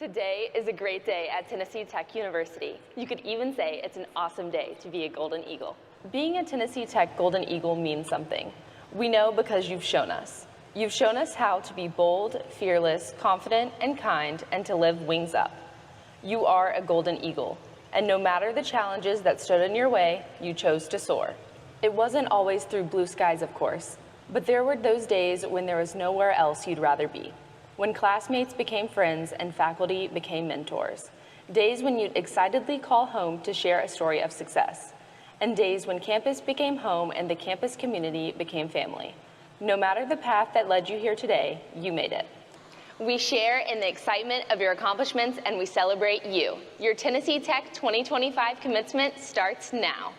Today is a great day at Tennessee Tech University. You could even say it's an awesome day to be a Golden Eagle. Being a Tennessee Tech Golden Eagle means something. We know because you've shown us. You've shown us how to be bold, fearless, confident, and kind, and to live wings up. You are a Golden Eagle, and no matter the challenges that stood in your way, you chose to soar. It wasn't always through blue skies, of course, but there were those days when there was nowhere else you'd rather be. When classmates became friends and faculty became mentors. Days when you'd excitedly call home to share a story of success. And days when campus became home and the campus community became family. No matter the path that led you here today, you made it. We share in the excitement of your accomplishments and we celebrate you. Your Tennessee Tech 2025 commencement starts now.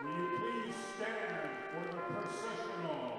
Will you please stand for the processional?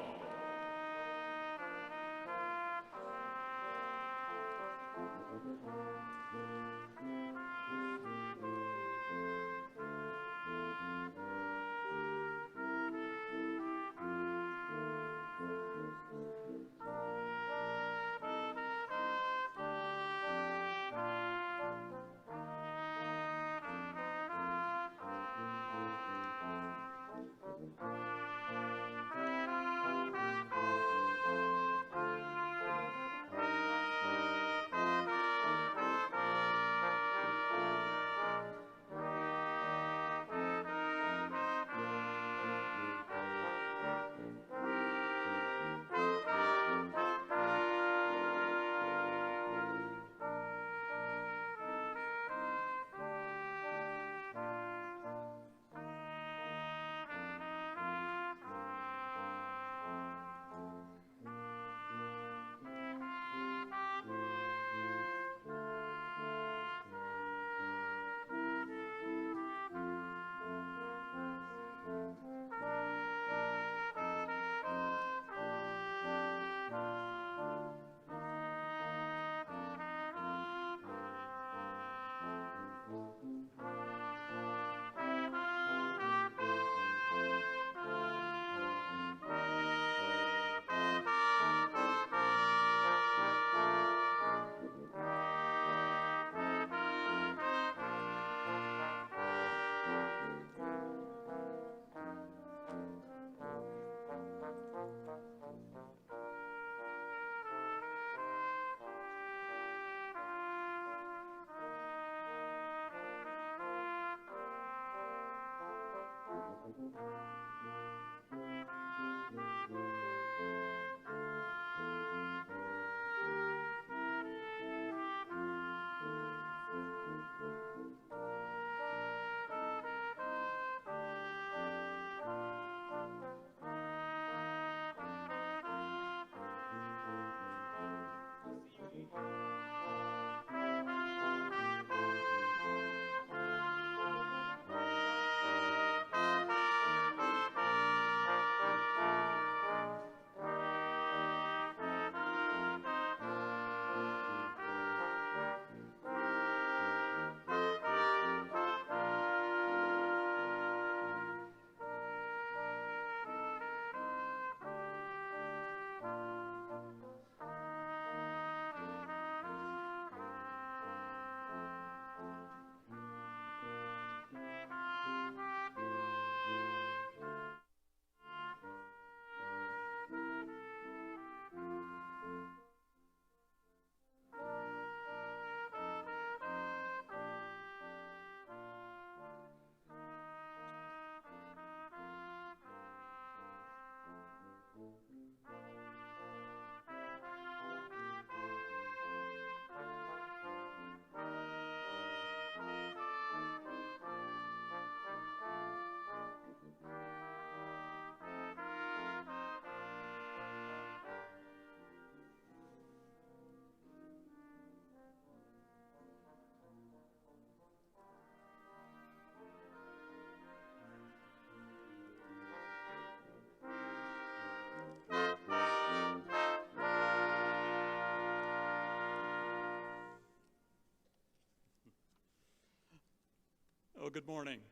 Well, good morning.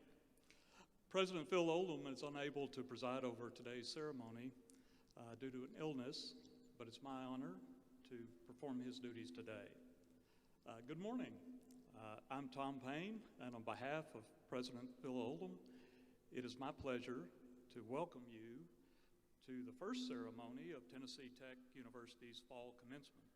President Phil Oldham is unable to preside over today's ceremony due to an illness, but it's my honor to perform his duties today. Good morning. I'm Tom Payne, and on behalf of President Phil Oldham, it is my pleasure to welcome you to the first ceremony of Tennessee Tech University's fall commencement.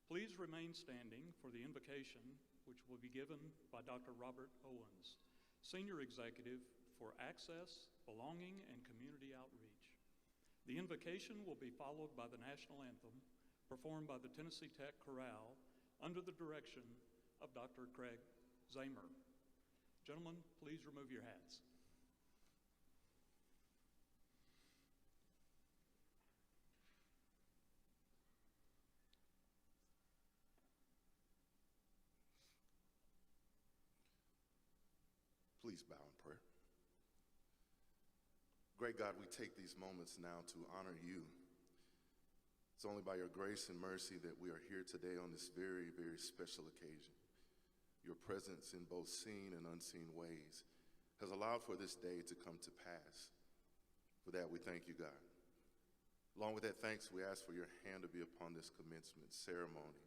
Please remain standing for the invocation, which will be given by Dr. Robert Owens, Senior Executive for Access, Belonging, and Community Outreach. The invocation will be followed by the national anthem, performed by the Tennessee Tech Chorale under the direction of Dr. Craig Zamer. Gentlemen, please remove your hats. Please bow in prayer. Great God, we take these moments now to honor you. It's only by your grace and mercy that we are here today on this very, very special occasion. Your presence in both seen and unseen ways has allowed for this day to come to pass. For that, we thank you, God. Along with that thanks, we ask for your hand to be upon this commencement ceremony,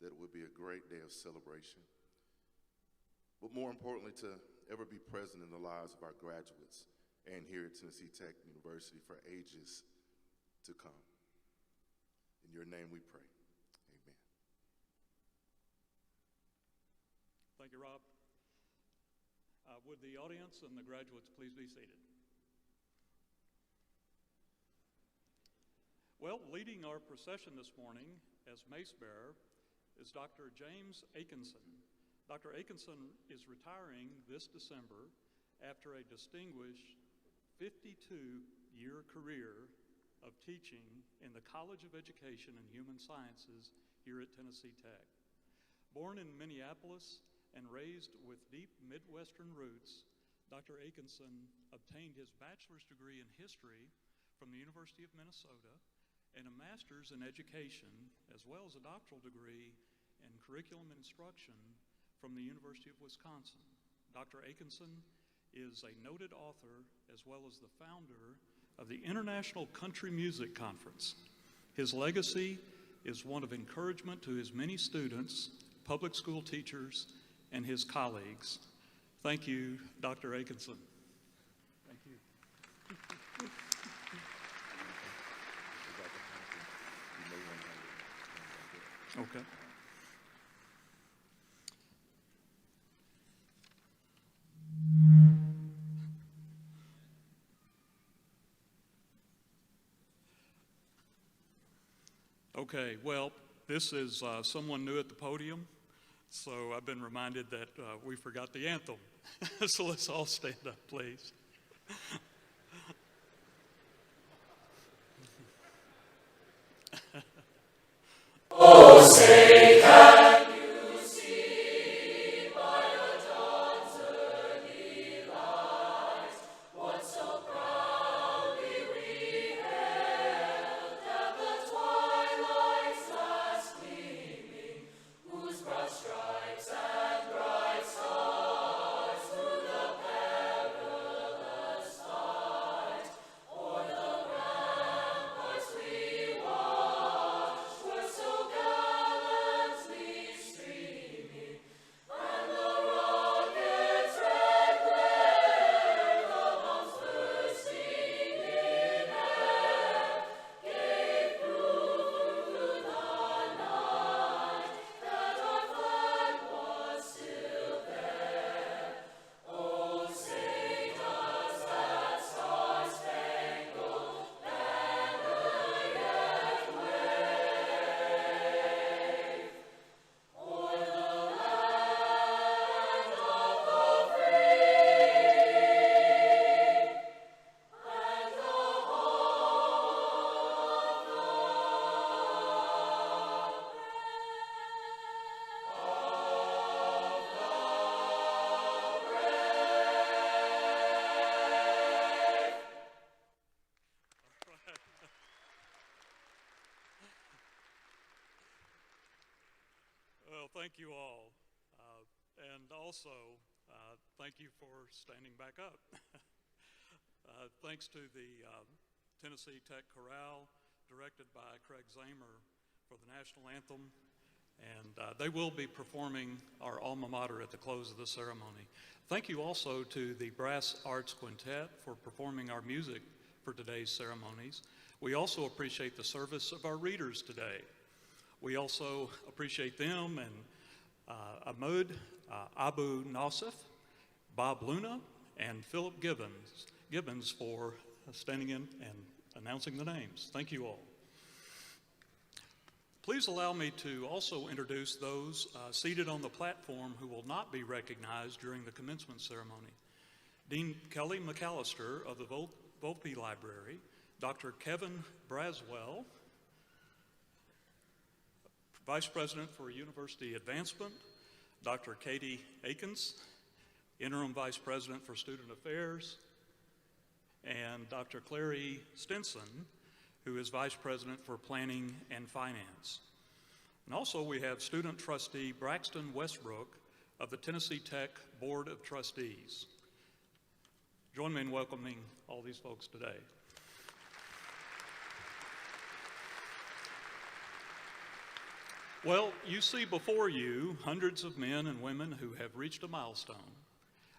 that it would be a great day of celebration, but more importantly, to ever be present in the lives of our graduates and here at Tennessee Tech University for ages to come. In your name we pray, amen. Thank you, Rob. Would the audience and the graduates please be seated? Well, leading our procession this morning as mace bearer is Dr. James Akinson. Dr. Akinson is retiring this December after a distinguished 52-year career of teaching in the College of Education and Human Sciences here at Tennessee Tech. Born in Minneapolis and raised with deep Midwestern roots, Dr. Akinson obtained his bachelor's degree in history from the University of Minnesota and a master's in education, as well as a doctoral degree in curriculum instruction from the University of Wisconsin. Dr. Akinson is a noted author as well as the founder of the International Country Music Conference. His legacy is one of encouragement to his many students, public school teachers, and his colleagues. Thank you, Dr. Akinson. Thank you. Okay. Okay, well, this is someone new at the podium, so I've been reminded that we forgot the anthem. So let's all stand up, please. Oh, say can you see by the dawn's early light what so proudly we hailed at the twilight's last gleaming, whose broad stripes and bright stars through the perilous fight o'er the ramparts we watched were so gallantly streaming, and the rocket's red glare, the bombs bursting in air, gave proof through the night that our flag was still there. Oh, say does that star-spangled banner yet wave o'er the land of the free and the Well, thank you all. And also, Thank you for standing back up. Thanks to the Tennessee Tech Chorale, directed by Craig Zamer, for the national anthem. And they will be performing our alma mater at the close of the ceremony. Thank you also to the Brass Arts Quintet for performing our music for today's ceremonies. We also appreciate the service of our readers today. We also appreciate them and Ahmad Abu Nassif, Bob Luna, and Philip Gibbons for standing in and announcing the names. Thank you all. Please allow me to also introduce those seated on the platform who will not be recognized during the commencement ceremony. Dean Kelly McAllister of the Volpe Library, Dr. Kevin Braswell, Vice President for University Advancement, Dr. Katie Akins, Interim Vice President for Student Affairs, and Dr. Clary Stinson, who is Vice President for Planning and Finance. And also we have Student Trustee Braxton Westbrook of the Tennessee Tech Board of Trustees. Join me in welcoming all these folks today. Well, you see before you hundreds of men and women who have reached a milestone.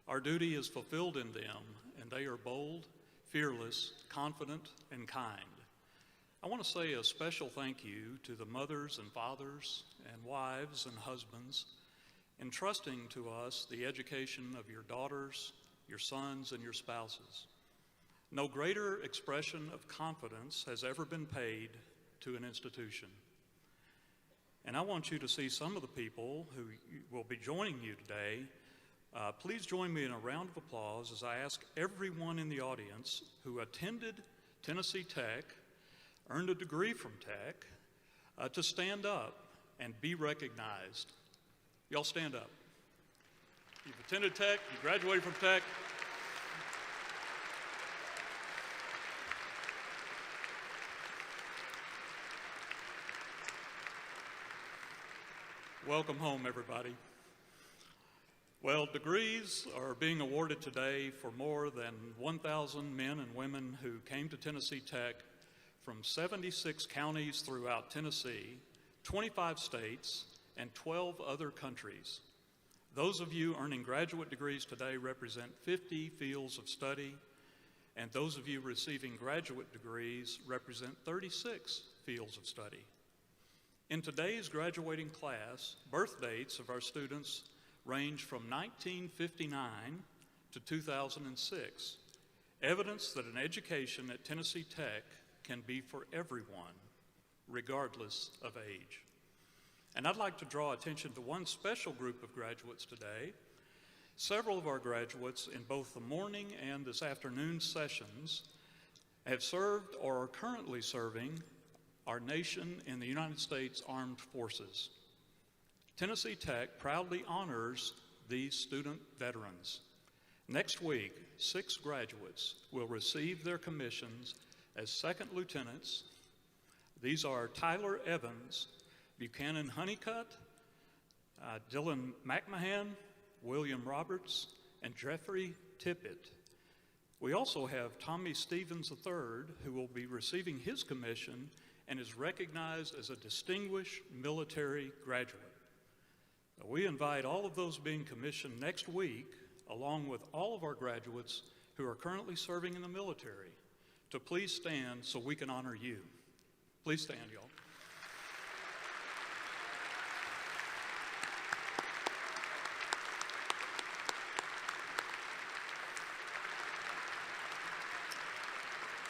Our duty is fulfilled in them, and they are bold, fearless, confident, and kind. I want to say a special thank you to the mothers and fathers and wives and husbands entrusting to us the education of your daughters, your sons, and your spouses. No greater expression of confidence has ever been paid to an institution. And I want you to see some of the people who will be joining you today. Please join me in a round of applause as I ask everyone in the audience who attended Tennessee Tech, earned a degree from Tech, to stand up and be recognized. Y'all stand up. You've attended Tech, you graduated from Tech. Welcome home, everybody. Well, degrees are being awarded today for more than 1,000 men and women who came to Tennessee Tech from 76 counties throughout Tennessee, 25 states, and 12 other countries. Those of you earning graduate degrees today represent 50 fields of study, and those of you receiving graduate degrees represent 36 fields of study. In today's graduating class, birth dates of our students range from 1959 to 2006, evidence that an education at Tennessee Tech can be for everyone, regardless of age. And I'd like to draw attention to one special group of graduates today. Several of our graduates in both the morning and this afternoon sessions have served or are currently serving our nation in the United States Armed Forces. Tennessee Tech proudly honors these student veterans. Next week, 6 graduates will receive their commissions as second lieutenants. These are Tyler Evans, Buchanan Honeycutt, Dylan McMahon, William Roberts, and Jeffrey Tippett. We also have Tommy Stevens III, who will be receiving his commission and is recognized as a distinguished military graduate. We invite all of those being commissioned next week, along with all of our graduates who are currently serving in the military, to please stand so we can honor you. Please stand, y'all.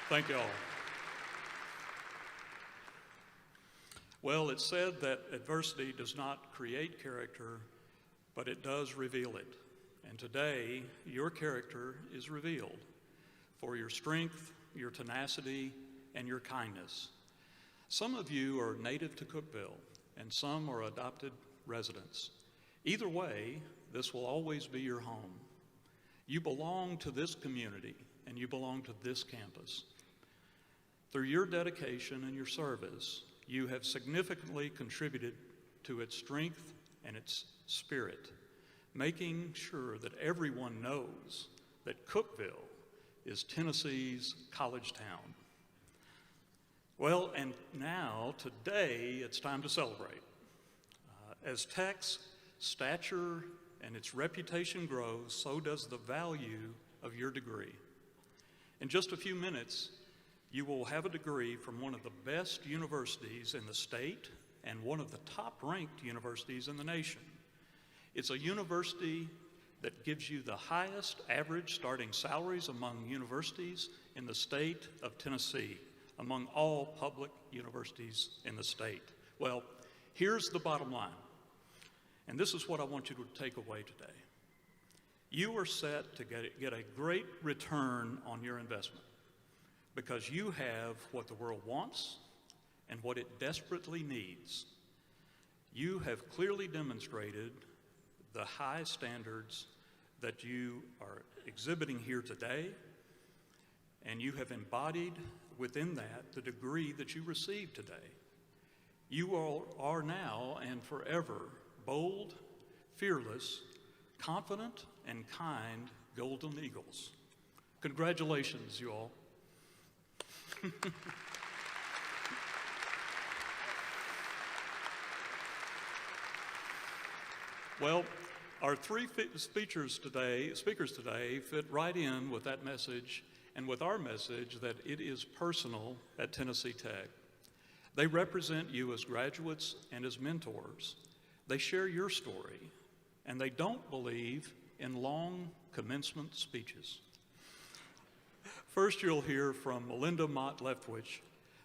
Thank you all. Well, it's said that adversity does not create character, but it does reveal it. And today, your character is revealed for your strength, your tenacity, and your kindness. Some of you are native to Cookeville, and some are adopted residents. Either way, this will always be your home. You belong to this community, and you belong to this campus. Through your dedication and your service, you have significantly contributed to its strength and its spirit, making sure that everyone knows that Cookeville is Tennessee's college town. Well, and now, today, it's time to celebrate. As Tech's stature and its reputation grows, so does the value of your degree. In just a few minutes, you will have a degree from one of the best universities in the state and one of the top-ranked universities in the nation. It's a university that gives you the highest average starting salaries among universities in the state of Tennessee, among all public universities in the state. Well, here's the bottom line, and this is what I want you to take away today. You are set to get a great return on your investment because you have what the world wants and what it desperately needs. You have clearly demonstrated the high standards that you are exhibiting here today, and you have embodied within that the degree that you received today. You all are now and forever bold, fearless, confident, and kind golden eagles. Congratulations, you all. Well, our three speakers today fit right in with that message and with our message that it is personal at Tennessee Tech. They represent you as graduates and as mentors. They share your story, and they don't believe in long commencement speeches. First, you'll hear from Melinda Mott Leftwich.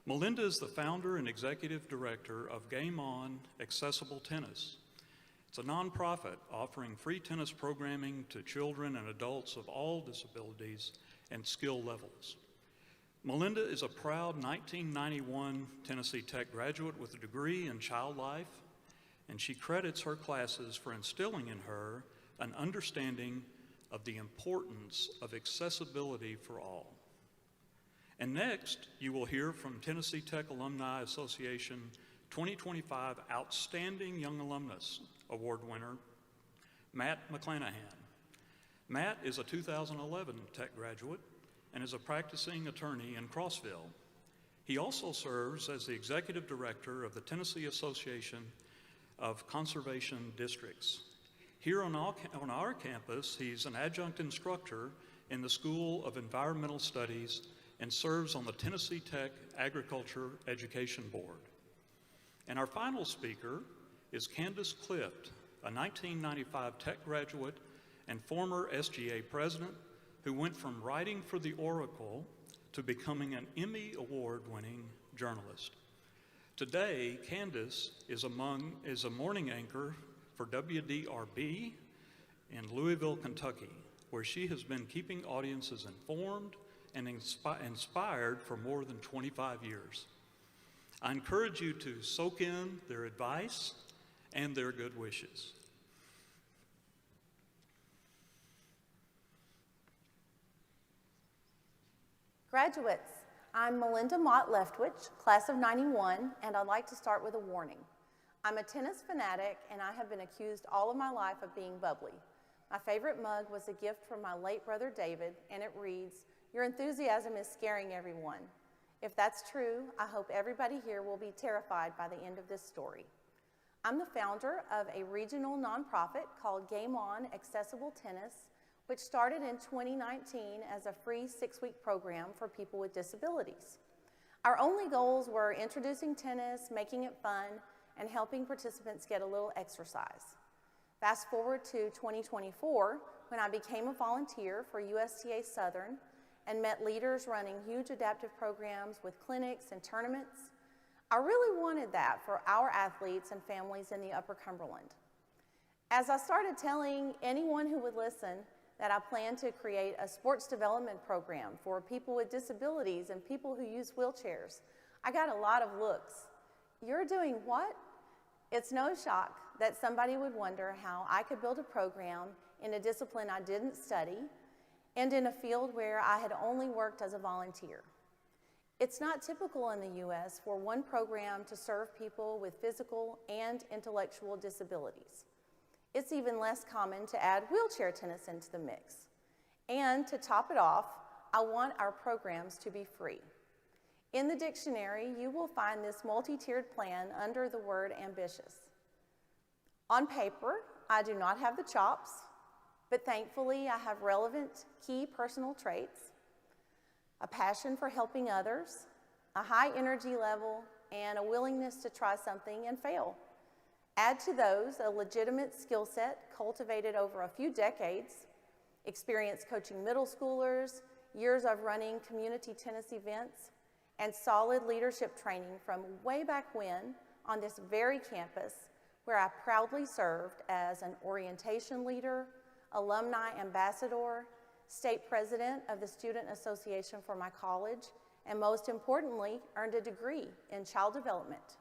Melinda is the founder and executive director of Game On Accessible Tennis. It's a nonprofit offering free tennis programming to children and adults of all disabilities and skill levels. Melinda is a proud 1991 Tennessee Tech graduate with a degree in child life, and she credits her classes for instilling in her an understanding of the importance of accessibility for all. And next, you will hear from Tennessee Tech Alumni Association 2025 Outstanding Young Alumnus Award winner, Matt McClanahan. Matt is a 2011 Tech graduate and is a practicing attorney in Crossville. He also serves as the executive director of the Tennessee Association of Conservation Districts. Here on our campus, he's an adjunct instructor in the School of Environmental Studies and serves on the Tennessee Tech Agriculture Education Board. And our final speaker is Candace Clift, a 1995 Tech graduate and former SGA president who went from writing for the Oracle to becoming an Emmy Award-winning journalist. Today, Candace is a morning anchor for WDRB in Louisville, Kentucky, where she has been keeping audiences informed and inspired for more than 25 years. I encourage you to soak in their advice and their good wishes. Graduates, I'm Melinda Mott Leftwich, class of 91, and I'd like to start with a warning. I'm a tennis fanatic, and I have been accused all of my life of being bubbly. My favorite mug was a gift from my late brother David, and it reads, "Your enthusiasm is scaring everyone." If that's true, I hope everybody here will be terrified by the end of this story. I'm the founder of a regional nonprofit called Game On Accessible Tennis, which started in 2019 as a free 6-week program for people with disabilities. Our only goals were introducing tennis, making it fun, and helping participants get a little exercise. Fast forward to 2024, when I became a volunteer for USTA Southern and met leaders running huge adaptive programs with clinics and tournaments. I really wanted that for our athletes and families in the Upper Cumberland. As I started telling anyone who would listen that I plan to create a sports development program for people with disabilities and people who use wheelchairs, I got a lot of looks. You're doing what? It's no shock that somebody would wonder how I could build a program in a discipline I didn't study and in a field where I had only worked as a volunteer. It's not typical in the U.S. for one program to serve people with physical and intellectual disabilities. It's even less common to add wheelchair tennis into the mix. And to top it off, I want our programs to be free. In the dictionary, you will find this multi-tiered plan under the word ambitious. On paper, I do not have the chops, but thankfully I have relevant key personal traits, a passion for helping others, a high energy level, and a willingness to try something and fail. Add to those a legitimate skill set cultivated over a few decades, experience coaching middle schoolers, years of running community tennis events, and solid leadership training from way back when on this very campus where I proudly served as an orientation leader, alumni ambassador, state president of the Student Association for my college, and most importantly, earned a degree in child development.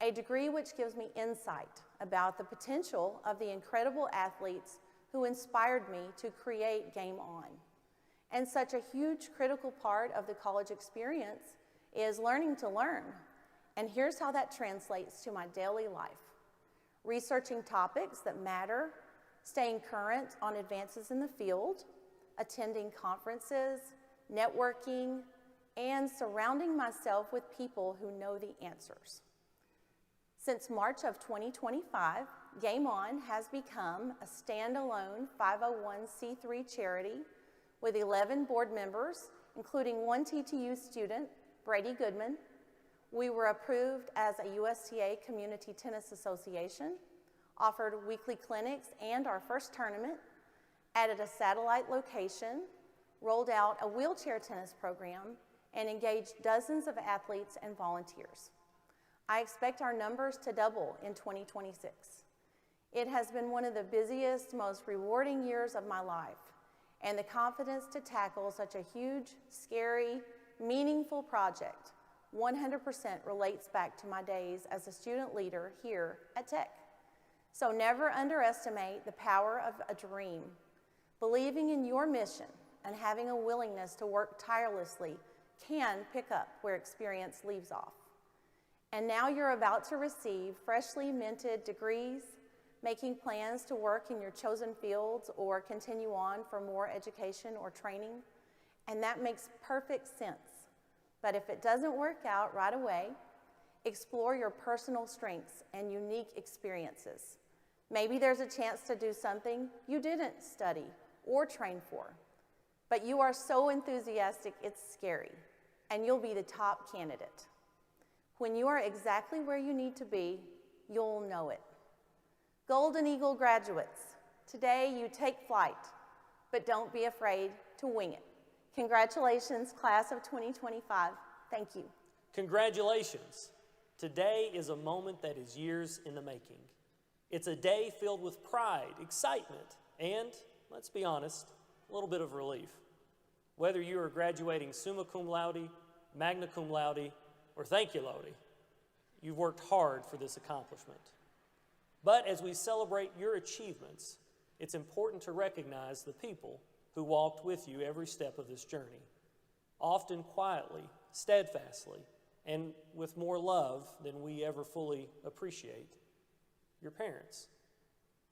A degree which gives me insight about the potential of the incredible athletes who inspired me to create Game On. And such a huge critical part of the college experience is learning to learn. And here's how that translates to my daily life. Researching topics that matter, staying current on advances in the field, attending conferences, networking, and surrounding myself with people who know the answers. Since March of 2025, Game On has become a standalone 501c3 charity with 11 board members, including one TTU student, Brady Goodman. We were approved as a USTA Community Tennis Association, offered weekly clinics and our first tournament, added a satellite location, rolled out a wheelchair tennis program, and engaged dozens of athletes and volunteers. I expect our numbers to double in 2026. It has been one of the busiest, most rewarding years of my life, and the confidence to tackle such a huge, scary, meaningful project 100% relates back to my days as a student leader here at Tech. So never underestimate the power of a dream. Believing in your mission and having a willingness to work tirelessly can pick up where experience leaves off. And now you're about to receive freshly minted degrees, making plans to work in your chosen fields or continue on for more education or training. And that makes perfect sense. But if it doesn't work out right away, explore your personal strengths and unique experiences. Maybe there's a chance to do something you didn't study or train for, but you are so enthusiastic it's scary, and you'll be the top candidate. When you are exactly where you need to be, you'll know it. Golden Eagle graduates, today you take flight, but don't be afraid to wing it. Congratulations, class of 2025. Thank you. Congratulations. Today is a moment that is years in the making. It's a day filled with pride, excitement, and, let's be honest, a little bit of relief. Whether you are graduating summa cum laude, magna cum laude, or thank you laude, you've worked hard for this accomplishment. But as we celebrate your achievements, it's important to recognize the people who walked with you every step of this journey, often quietly, steadfastly, and with more love than we ever fully appreciate. Your parents.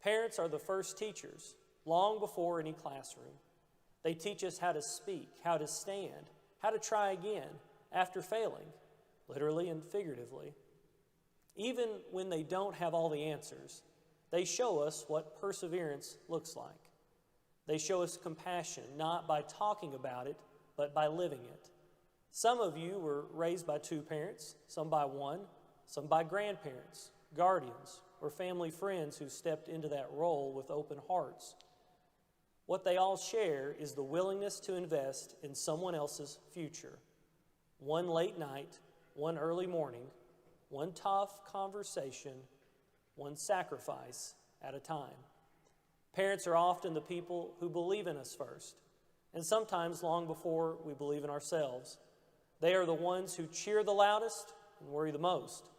Parents are the first teachers, long before any classroom. They teach us how to speak, how to stand, how to try again after failing, literally and figuratively. Even when they don't have all the answers, they show us what perseverance looks like. They show us compassion, not by talking about it, but by living it. Some of you were raised by two parents, some by one, some by grandparents, guardians, or family friends who stepped into that role with open hearts. What they all share is the willingness to invest in someone else's future. One late night, one early morning, one tough conversation, one sacrifice at a time. Parents are often the people who believe in us first, and sometimes long before we believe in ourselves. They are the ones who cheer the loudest and worry the most.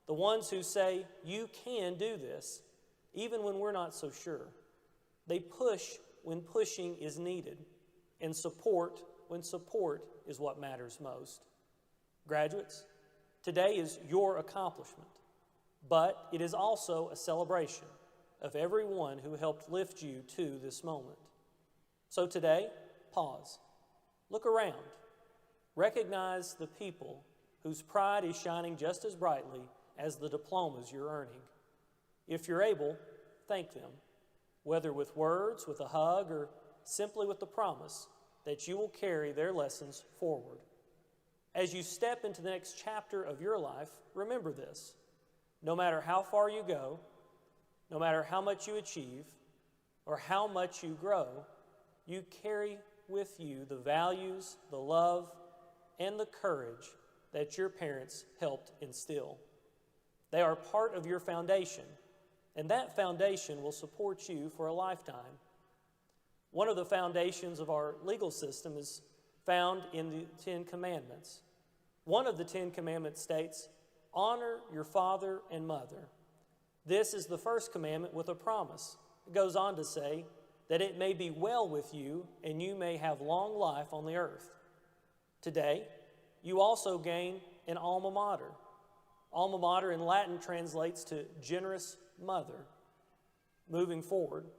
The ones who say, you can do this, even when we're not so sure. They push when pushing is needed, and support when support is what matters most. Graduates, today is your accomplishment, but it is also a celebration. of everyone who helped lift you to this moment. So today, pause. Look around. Recognize the people whose pride is shining just as brightly as the diplomas you're earning. If you're able, thank them, whether with words, with a hug, or simply with the promise that you will carry their lessons forward. As you step into the next chapter of your life, remember this. No matter how far you go, no matter how much you achieve, or how much you grow, you carry with you the values, the love, and the courage that your parents helped instill. They are part of your foundation, and that foundation will support you for a lifetime. One of the foundations of our legal system is found in the 10 Commandments. One of the 10 Commandments states, "Honor your father and mother." This is the first commandment with a promise. It goes on to say that it may be well with you and you may have long life on the earth. Today, you also gain an alma mater. Alma mater in Latin translates to generous mother. Moving forward,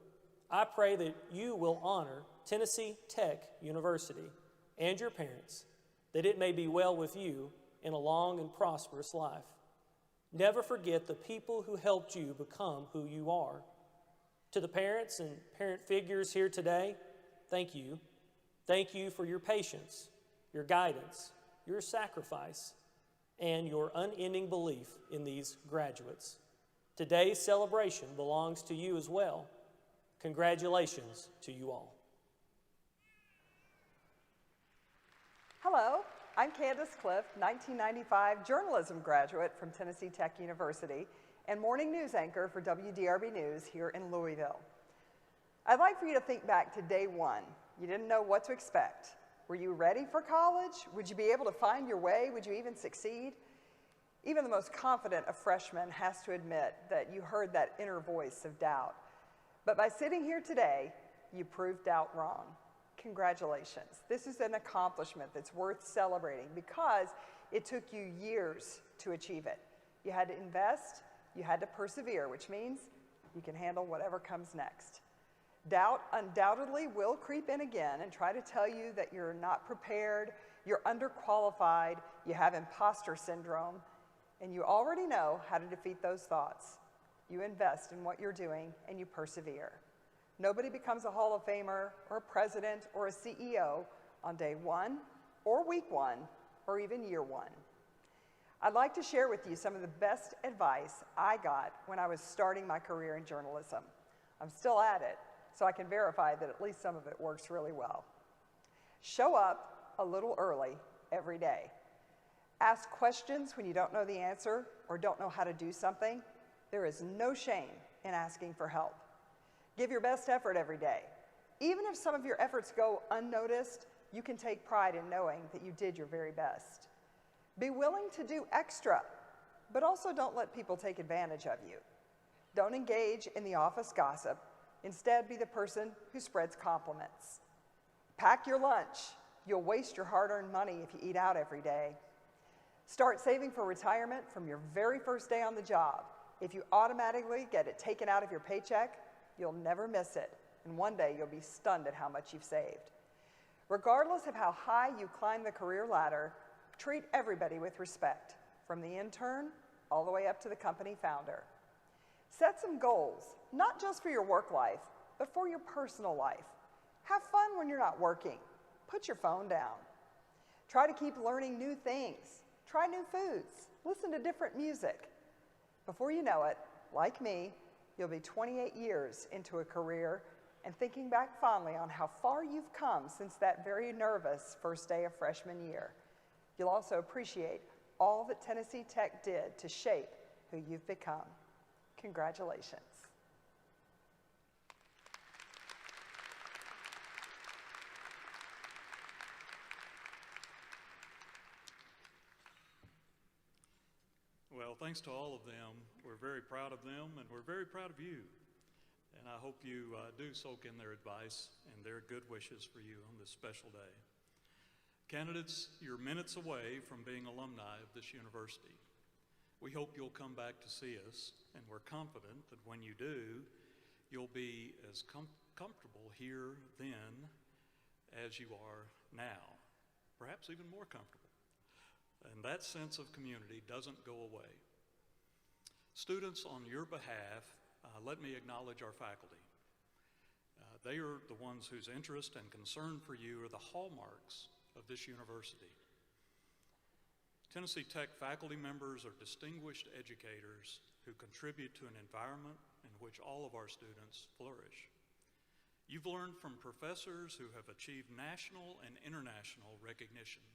I pray that you will honor Tennessee Tech University and your parents, that it may be well with you in a long and prosperous life. Never forget the people who helped you become who you are. To the parents and parent figures here today, thank you. Thank you for your patience, your guidance, your sacrifice, and your unending belief in these graduates. Today's celebration belongs to you as well. Congratulations to you all. Hello, I'm Candace Cliff, 1995 journalism graduate from Tennessee Tech University and morning news anchor for WDRB News here in Louisville. I'd like for you to think back to day one. You didn't know what to expect. Were you ready for college? Would you be able to find your way? Would you even succeed? Even the most confident of freshmen has to admit that you heard that inner voice of doubt. But by sitting here today, you proved doubt wrong. Congratulations. This is an accomplishment that's worth celebrating because it took you years to achieve it. You had to invest, you had to persevere, which means you can handle whatever comes next. Doubt undoubtedly will creep in again and try to tell you that you're not prepared, you're underqualified, you have imposter syndrome, and you already know how to defeat those thoughts. You invest in what you're doing and you persevere. Nobody becomes a Hall of Famer or a president or a CEO on day one or week one or even year one. I'd like to share with you some of the best advice I got when I was starting my career in journalism. I'm still at it, so I can verify that at least some of it works really well. Show up a little early every day. Ask questions when you don't know the answer or don't know how to do something. There is no shame in asking for help. Give your best effort every day. Even if some of your efforts go unnoticed, you can take pride in knowing that you did your very best. Be willing to do extra, but also don't let people take advantage of you. Don't engage in the office gossip. Instead, be the person who spreads compliments. Pack your lunch. You'll waste your hard-earned money if you eat out every day. Start saving for retirement from your very first day on the job. If you automatically get it taken out of your paycheck, you'll never miss it, and one day you'll be stunned at how much you've saved. Regardless of how high you climb the career ladder, treat everybody with respect, from the intern all the way up to the company founder. Set some goals, not just for your work life, but for your personal life. Have fun when you're not working. Put your phone down. Try to keep learning new things. Try new foods. Listen to different music. Before you know it, like me, you'll be 28 years into a career and thinking back fondly on how far you've come since that very nervous first day of freshman year. You'll also appreciate all that Tennessee Tech did to shape who you've become. Congratulations. Well, thanks to all of them. We're very proud of them, and we're very proud of you. And I hope you do soak in their advice and their good wishes for you on this special day. Candidates, you're minutes away from being alumni of this university. We hope you'll come back to see us, and we're confident that when you do, you'll be as comfortable here then as you are now, perhaps even more comfortable. And that sense of community doesn't go away. Students, on your behalf, let me acknowledge our faculty. They are the ones whose interest and concern for you are the hallmarks of this university. Tennessee Tech faculty members are distinguished educators who contribute to an environment in which all of our students flourish. You've learned from professors who have achieved national and international recognition.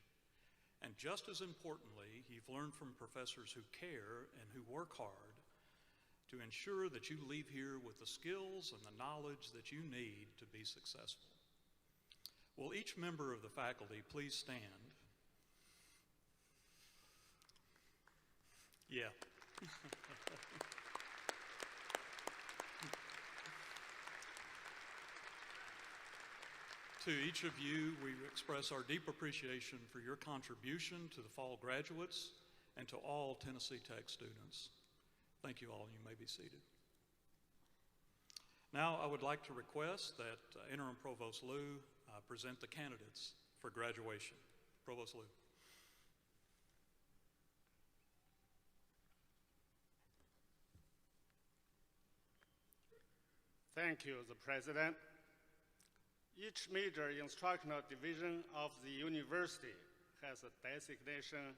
And just as importantly, you've learned from professors who care and who work hard to ensure that you leave here with the skills and the knowledge that you need to be successful. Will each member of the faculty please stand? Yeah. To each of you, we express our deep appreciation for your contribution to the fall graduates and to all Tennessee Tech students. Thank you all. You may be seated. Now, I would like to request that Interim Provost Liu present the candidates for graduation. Provost Liu. Thank you, the President. Each major instructional division of the university has a designation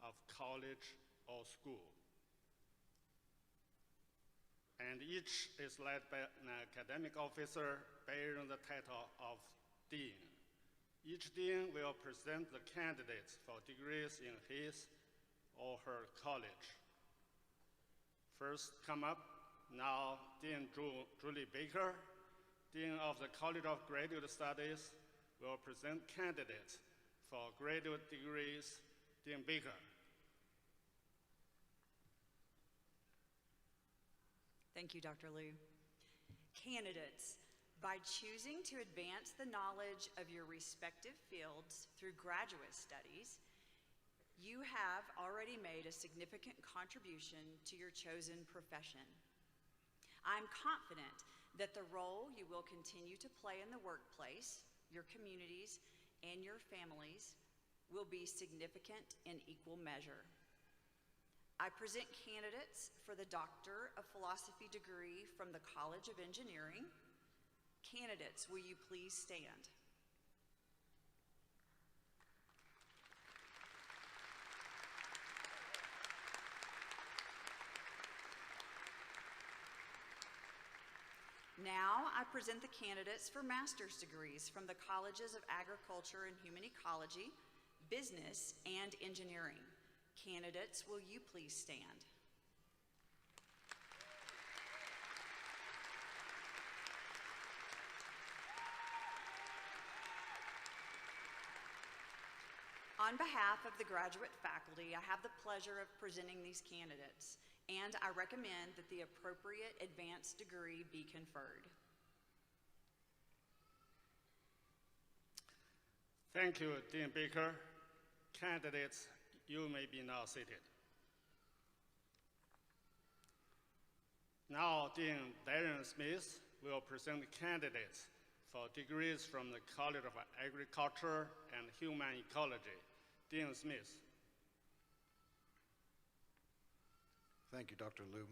of college or school. And each is led by an academic officer bearing the title of dean. Each dean will present the candidates for degrees in his or her college. First come up, now Dean Julie Baker, Dean of the College of Graduate Studies, will present candidates for graduate degrees. Dean Baker. Thank you, Dr. Liu. Candidates, by choosing to advance the knowledge of your respective fields through graduate studies, you have already made a significant contribution to your chosen profession. I'm confident that the role you will continue to play in the workplace, your communities, and your families will be significant in equal measure. I present candidates for the Doctor of Philosophy degree from the College of Engineering. Candidates, will you please stand? Now I present the candidates for master's degrees from the Colleges of Agriculture and Human Ecology, Business, and Engineering. Candidates, will you please stand? On behalf of the graduate faculty, I have the pleasure of presenting these candidates, and I recommend that the appropriate advanced degree be conferred. Thank you, Dean Baker. Candidates, you may be now seated. Now, Dean Darren Smith will present candidates for degrees from the College of Agriculture and Human Ecology. Dean Smith. Thank you, Dr. Liu.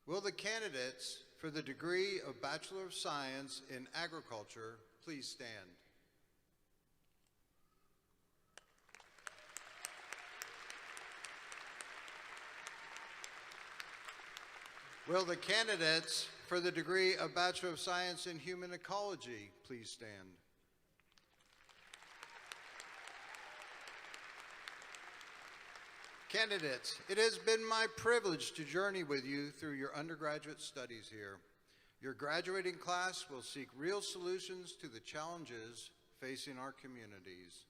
Will the candidates for the degree of Bachelor of Science in Agriculture please stand? Will the candidates for the degree of Bachelor of Science in Human Ecology please stand? Candidates, it has been my privilege to journey with you through your undergraduate studies here. Your graduating class will seek real solutions to the challenges facing our communities.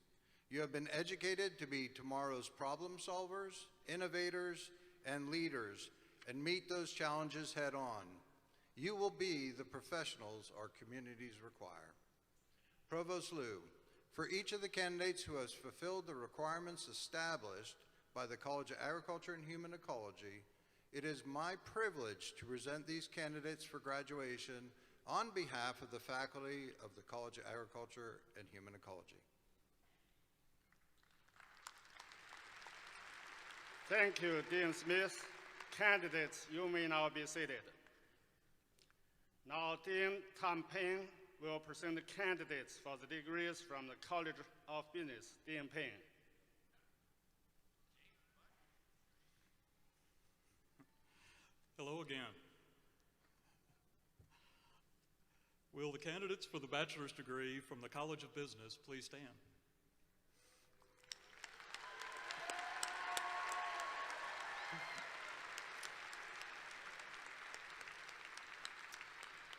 You have been educated to be tomorrow's problem solvers, innovators, and leaders, and meet those challenges head on. You will be the professionals our communities require. Provost Liu, for each of the candidates who has fulfilled the requirements established by the College of Agriculture and Human Ecology, It is my privilege to present these candidates for graduation on behalf of the faculty of the College of Agriculture and Human Ecology. Thank you, Dean Smith. Candidates, you may now be seated. Now, Dean Tom Payne will present the candidates for the degrees from the College of Business. Dean Payne. Hello again. Will the candidates for the bachelor's degree from the College of Business please stand?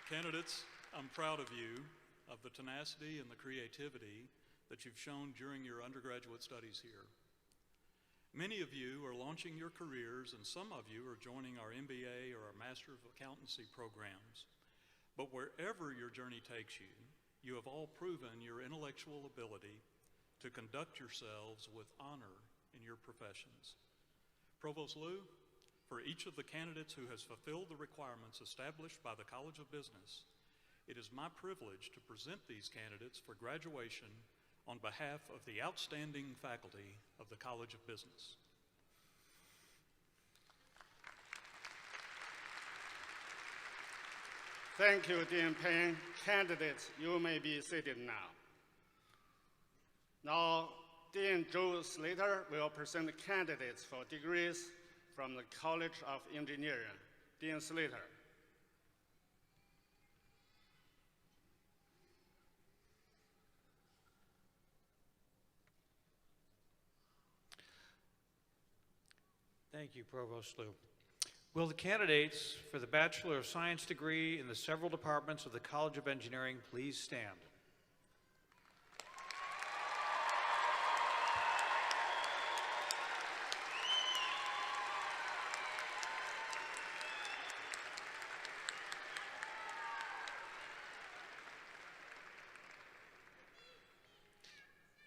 Candidates, I'm proud of you, of the tenacity and the creativity that you've shown during your undergraduate studies here. Many of you are launching your careers, and some of you are joining our MBA or our Master of Accountancy programs. But wherever your journey takes you, you have all proven your intellectual ability to conduct yourselves with honor in your professions. Provost Liu, for each of the candidates who has fulfilled the requirements established by the College of Business, it is my privilege to present these candidates for graduation on behalf of the outstanding faculty of the College of Business. Thank you, Dean Payne. Candidates, you may be seated now. Now, Dean Joe Slater will present the candidates for degrees from the College of Engineering. Dean Slater. Thank you, Provost Liu. Will the candidates for the Bachelor of Science degree in the several departments of the College of Engineering please stand?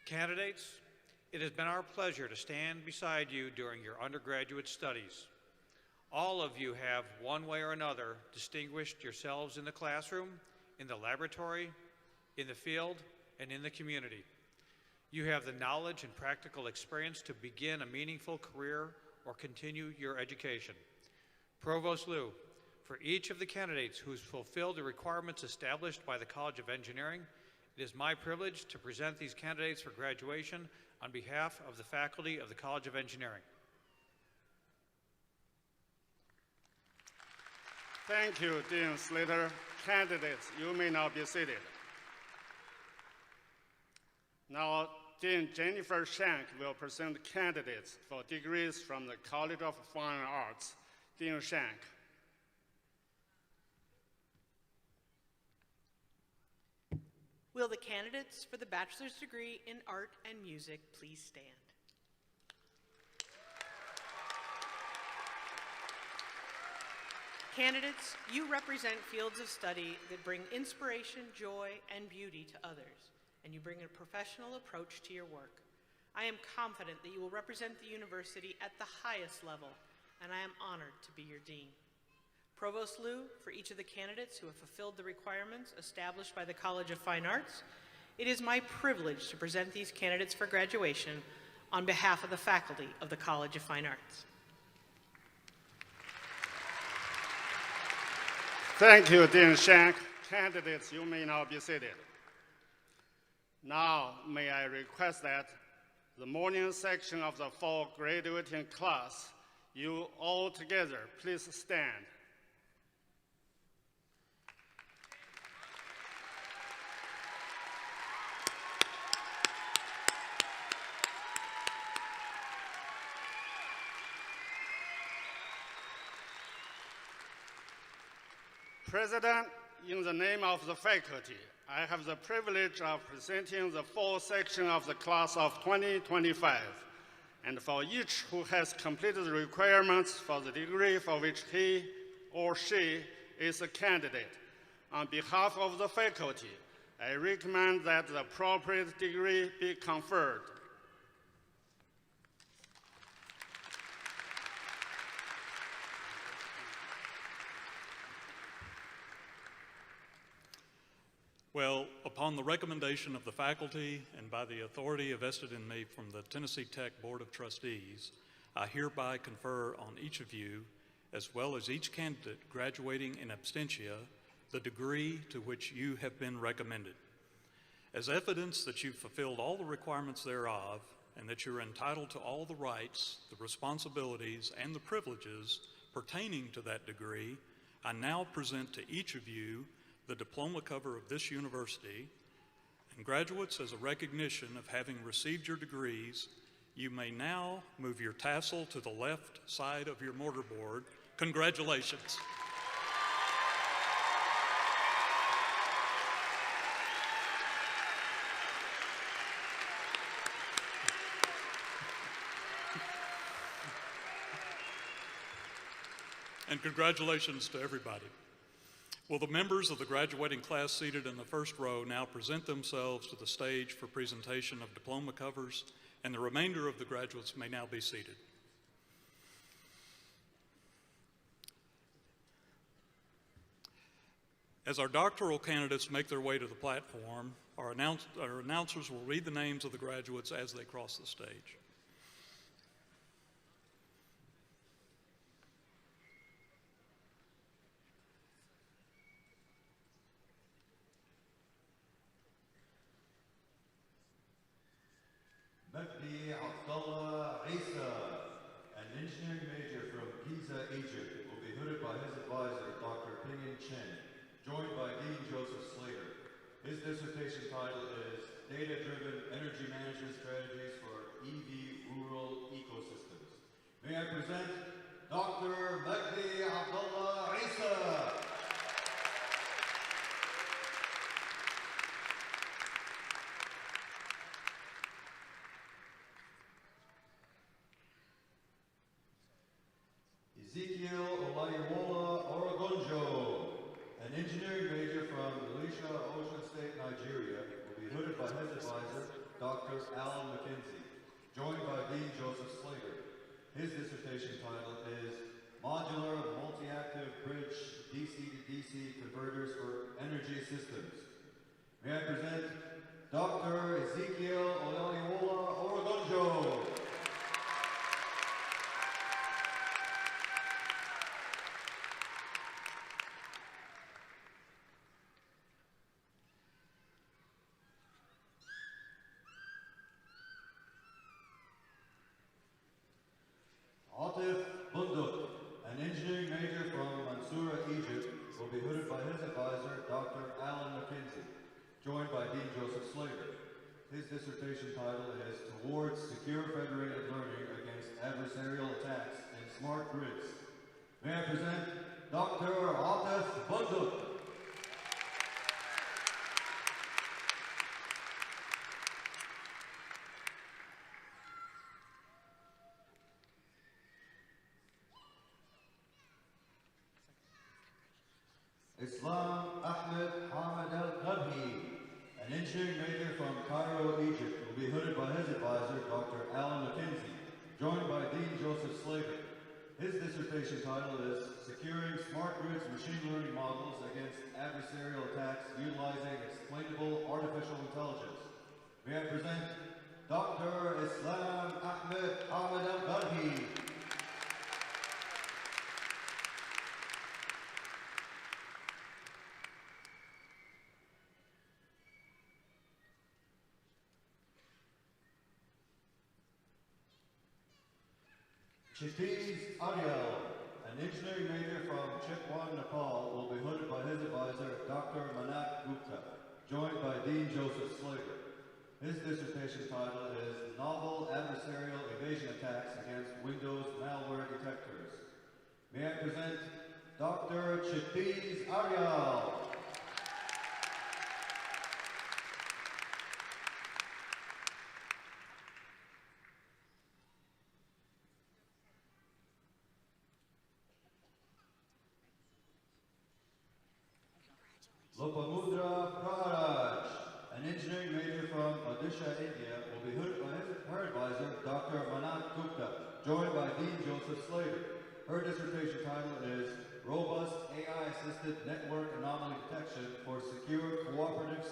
Candidates, it has been our pleasure to stand beside you during your undergraduate studies. All of you have, one way or another, distinguished yourselves in the classroom, in the laboratory, in the field, and in the community. You have the knowledge and practical experience to begin a meaningful career or continue your education. Provost Liu, for each of the candidates who's fulfilled the requirements established by the College of Engineering, it is my privilege to present these candidates for graduation on behalf of the faculty of the College of Engineering. Thank you, Dean Slater. Candidates, you may now be seated. Now, Dean Jennifer Shank will present candidates for degrees from the College of Fine Arts. Dean Shank. Will the candidates for the bachelor's degree in art and music please stand? Candidates, you represent fields of study that bring inspiration, joy, and beauty to others, and you bring a professional approach to your work. I am confident that you will represent the university at the highest level, and I am honored to be your dean. Provost Liu, for each of the candidates who have fulfilled the requirements established by the College of Fine Arts, it is my privilege to present these candidates for graduation on behalf of the faculty of the College of Fine Arts. Thank you, Dean Shank. Candidates, you may now be seated. Now, may I request that the morning section of the fall graduating class, you all together, please stand. President, in the name of the faculty, I have the privilege of presenting the fall section of the class of 2025. And for each who has completed the requirements for the degree for which he or she is a candidate, on behalf of the faculty, I recommend that the appropriate degree be conferred. Well, upon the recommendation of the faculty and by the authority vested in me from the Tennessee Tech Board of Trustees, I hereby confer on each of you, as well as each candidate graduating in absentia, the degree to which you have been recommended. As evidence that you've fulfilled all the requirements thereof, and that you're entitled to all the rights, the responsibilities, and the privileges pertaining to that degree, I now present to each of you the diploma cover of this university. And graduates, as a recognition of having received your degrees, you may now move your tassel to the left side of your mortarboard. Congratulations. And congratulations to everybody. Will the members of the graduating class seated in the first row now present themselves to the stage for presentation of diploma covers, and the remainder of the graduates may now be seated. As our doctoral candidates make their way to the platform, our announcers will read the names of the graduates as they cross the stage. Mehdi Abdullah Isa, an engineering major from Giza, Egypt, will be hooded by his advisor, Dr. Pingyan Chen, joined by Dean Joseph Slater. His dissertation title is Data-Driven Energy Management Strategies for EV Rural Ecosystems. May I present Dr. Mehdi Abdullah Isa. Ezekiel Olayiwola Orogonjo, an engineering major from Elisha Ocean State, Nigeria, will be hooded by his advisor, Dr. Alan McKenzie, joined by Dean Joseph Slater. His dissertation title is Modular Multi-Active Bridge DC-to-DC Converters for Energy Systems. May I present Dr. Ezekiel Olayiwola Orogonjo. An engineering major from Mansoura, Egypt, will be hooded by his advisor, Dr. Alan McKenzie, joined by Dean Joseph Slater. His dissertation title is Towards Secure Federated Learning Against Adversarial Attacks in Smart Grids. May I present Dr. Atif Bunduk. Islam Ahmed Hamad Al-Ghabhi, an engineering major from Cairo, Egypt, will be hooded by his advisor, Dr. Alan McKenzie, joined by Dean Joseph Slater. His dissertation title is Securing Smart Grids Machine Learning Models Against Adversarial Attacks Utilizing Explainable Artificial Intelligence. May I present Dr. Islam Ahmed Hamad Al-Ghabhi. Chitiz Ariel, an engineering major from Chitwan, Nepal, will be hooded by his advisor, Dr. Manak Gupta, joined by Dean Joseph Slater. His dissertation title is Novel Adversarial Evasion Attacks Against Windows Malware Detectors. May I present Dr. Chitiz Ariel. Lopamudra Praharaj, an engineering major from Odisha, India, will be hooded by her advisor, Dr. Manak Gupta, joined by Dean Joseph Slater. Her dissertation title is Robust AI-Assisted Network Anomaly Detection for Secure Cooperative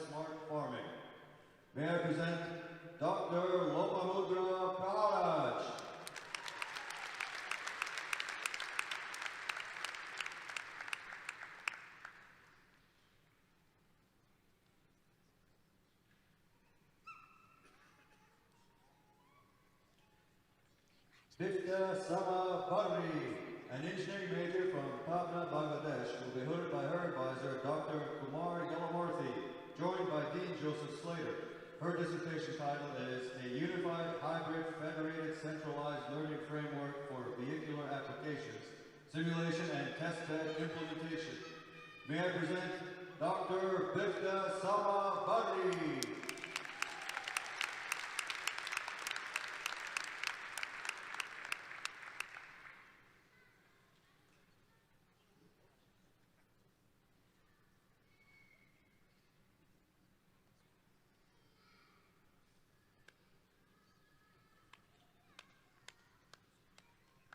Bifta Sama Barri, an engineering major from Pabna, Bangladesh, will be hooded by her advisor, Dr. Kumar Yalamarthi, joined by Dean Joseph Slater. Her dissertation title is A Unified Hybrid Federated Centralized Learning Framework for Vehicular Applications, Simulation and Testbed Implementation. May I present Dr. Bifta Sama Barri.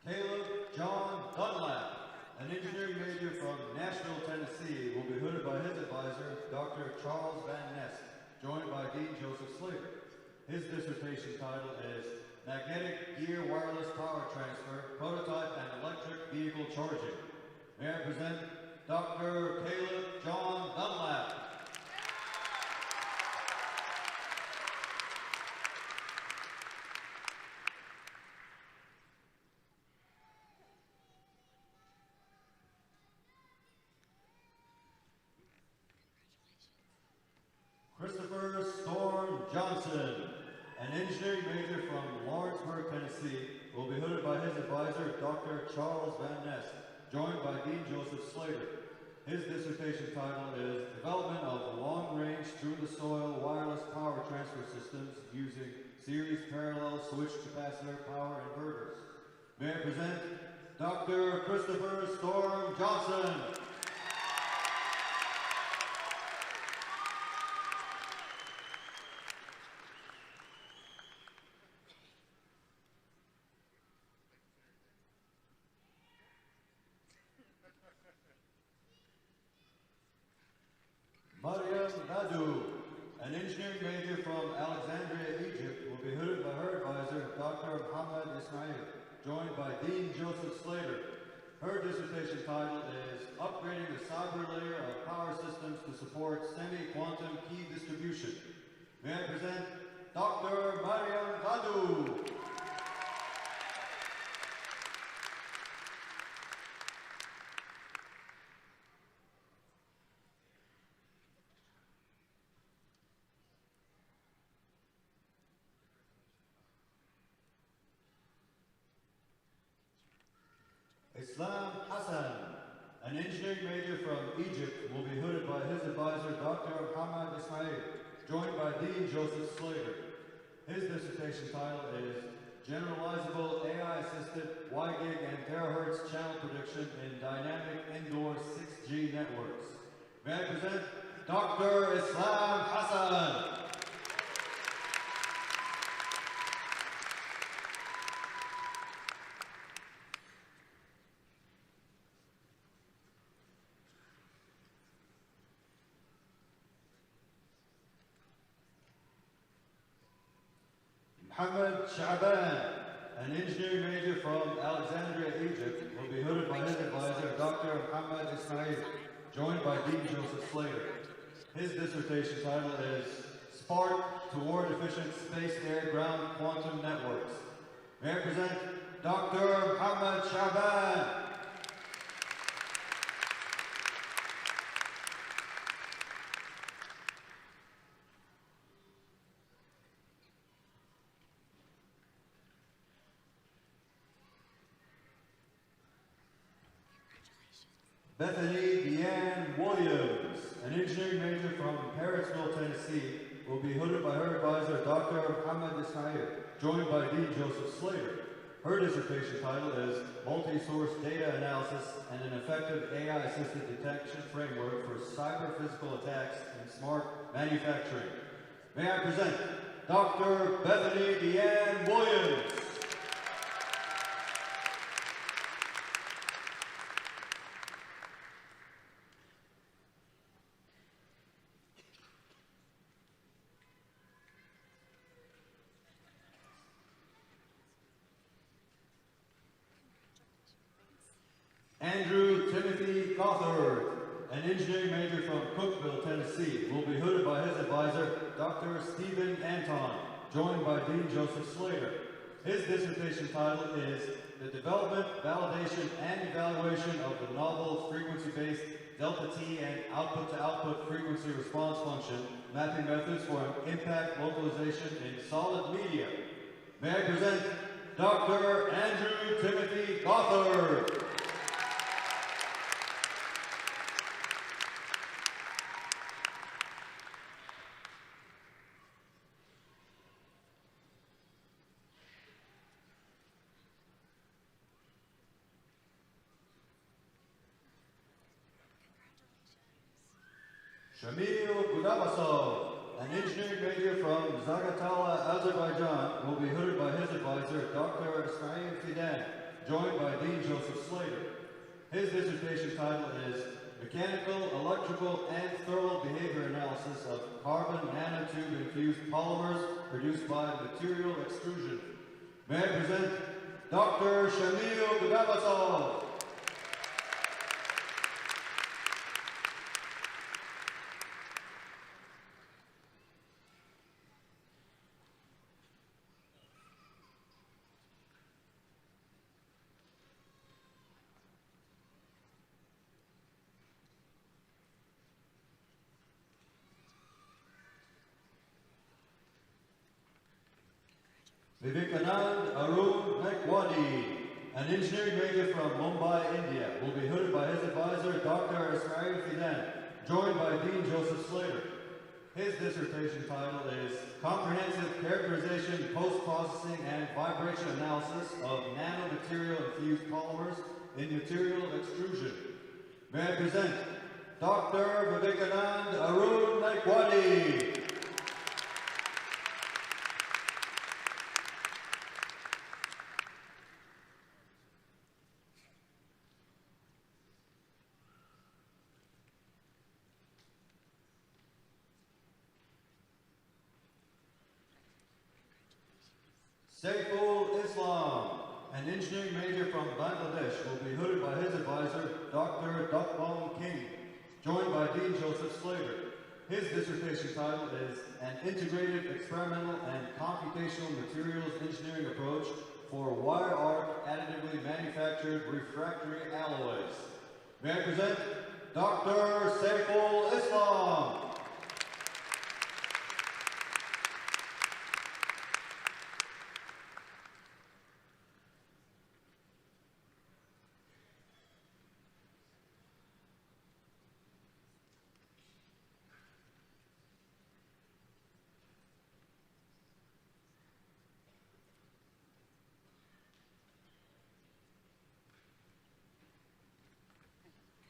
Caleb John Dunlap, an engineering major from Nashville, Tennessee, will be hooded by his advisor, Dr. Charles Van Nest, joined by Dean Joseph Slater. His dissertation title is Magnetic Gear Wireless Power Transfer, Prototype and Electric Vehicle Charging. May I present Dr. Caleb John Dunlap. Christopher Storm Johnson, an engineering major from Lawrenceburg, Tennessee, will be hooded by his advisor, Dr. Charles Van Nest, joined by Dean Joseph Slater. His dissertation title is Development of Long-Range Through-the-Soil Wireless Power Transfer Systems Using Series Parallel Switch Capacitor Power Inverters. May I present Dr. Christopher Storm Johnson. Mariam Nadu, an engineering major from Alexandria, Egypt, will be hooded by her advisor, Dr. Muhammad Ismail, joined by Dean Joseph Slater. Her dissertation title is Upgrading the Cyber Layer of Power Systems to Support Semi-Quantum Key Distribution. May I present Dr. Mariam Nadu. Islam Hassan, an engineering major from Egypt, will be hooded by his advisor, Dr. Muhammad Ismail, joined by Dean Joseph Slater. His dissertation title is Generalizable AI-Assisted WiGig and Terahertz Channel Prediction in Dynamic Indoor 6G Networks. May I present Dr. Islam Hassan. Mohammed Shaban, an engineering major from Alexandria, Egypt, will be hooded by his advisor, Dr. Muhammad Ismail, joined by Dean Joseph Slater. His dissertation title is Spark Toward Efficient Space-Air-Ground Quantum Networks. May I present Dr. Mohammed Shaban. Bethany Deanne Williams, an engineering major from Harrisville, Tennessee, will be hooded by her advisor, Dr. Muhammad Ismail, joined by Dean Joseph Slater. Her dissertation title is Multi-Source Data Analysis and an Effective AI-Assisted Detection Framework for Cyber-Physical Attacks in Smart Manufacturing. May I present Dr. Bethany Deanne Williams. Andrew Timothy Gothard, an engineering major from Cookeville, Tennessee, will be hooded by his advisor, Dr. Stephen Anton, joined by Dean Joseph Slater. His dissertation title is The Development, Validation, and Evaluation of the Novel Frequency-Based Delta T and Output-to-Output Frequency Response Function, Mapping Methods for Impact Localization in Solid Media. May I present Dr. Andrew Timothy Gothard. Shamil Budabasov, an engineering major from Zagatala, Azerbaijan, will be hooded by his advisor, Dr. Ismail Fidan, joined by Dean Joseph Slater. His dissertation title is Mechanical, Electrical, and Thermal Behavior Analysis of Carbon Nanotube-Infused Polymers Produced by Material Extrusion. May I present Dr. Shamil Budabasov. Vivekanand Arun Mekwadi, an engineering major from Mumbai, India, will be hooded by his advisor, Dr. Ismail Fidan, joined by Dean Joseph Slater. His dissertation title is Comprehensive Characterization, Post-Processing, and Vibration Analysis of Nanomaterial-Infused Polymers in Material Extrusion. May I present Dr. Vivekanand Arun Mekwadi. Saiful Islam, an engineering major from Bangladesh, will be hooded by his advisor, Dr. Dukbong King, joined by Dean Joseph Slater. His dissertation title is An Integrated Experimental and Computational Materials Engineering Approach for Wire Arc Additively Manufactured Refractory Alloys. May I present Dr. Saiful Islam.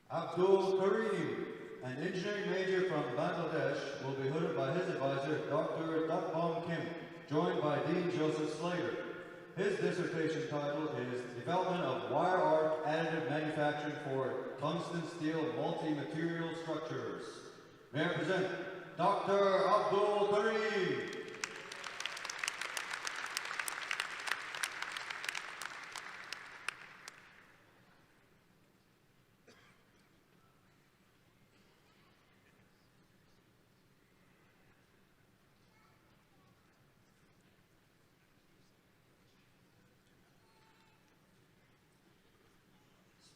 Abdul Karim, an engineering major from Bangladesh, will be hooded by his advisor, Dr. Dukbong Kim, joined by Dean Joseph Slater. His dissertation title is Development of Wire Arc Additive Manufacturing for Tungsten Steel Multi-Material Structures. May I present Dr. Abdul Karim.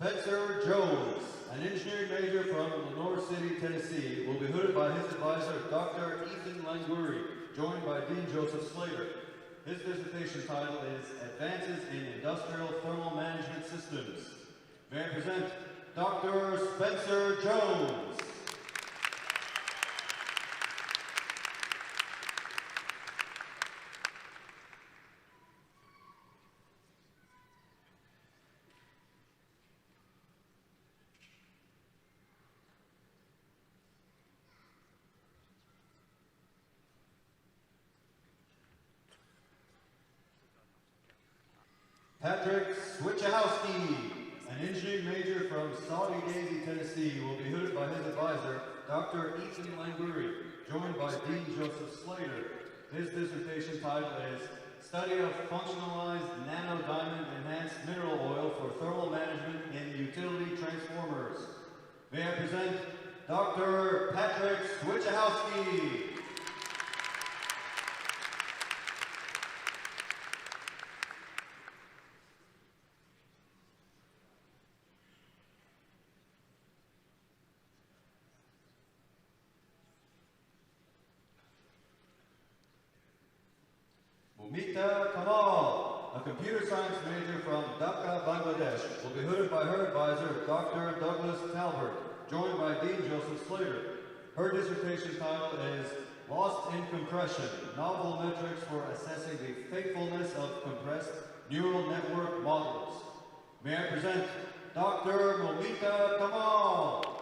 Spencer Jones, an engineering major from Lenore City, Tennessee, will be hooded by his advisor, Dr. Ethan Languri, joined by Dean Joseph Slater. His dissertation title is Advances in Industrial Thermal Management Systems. May I present Dr. Spencer Jones. Patrick Switchahowski, an engineering major from Saudi Daisy, Tennessee, will be hooded by his advisor, Dr. Ethan Languri, joined by Dean Joseph Slater. His dissertation title is Study of Functionalized Nanodiamond Enhanced Mineral Oil for Thermal Management in Utility Transformers. May I present Dr. Patrick Switchahowski. Mumita Kamal, a computer science major from Dhaka, Bangladesh, will be hooded by her advisor, Dr. Douglas Talbert, joined by Dean Joseph Slater. Her dissertation title is Lost in Compression, Novel Metrics for Assessing the Faithfulness of Compressed Neural Network Models. May I present Dr. Mumita Kamal.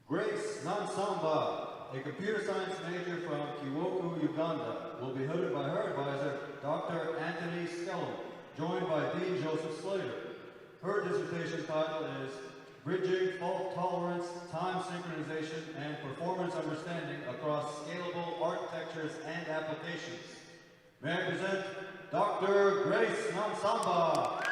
Grace Nansamba, a computer science major from Kiwoku, Uganda, will be hooded by her advisor, Dr. Anthony Skellum, joined by Dean Joseph Slater. Her dissertation title is Bridging Fault Tolerance, Time Synchronization, and Performance Understanding Across Scalable Architectures and Applications. May I present Dr. Grace Nansamba.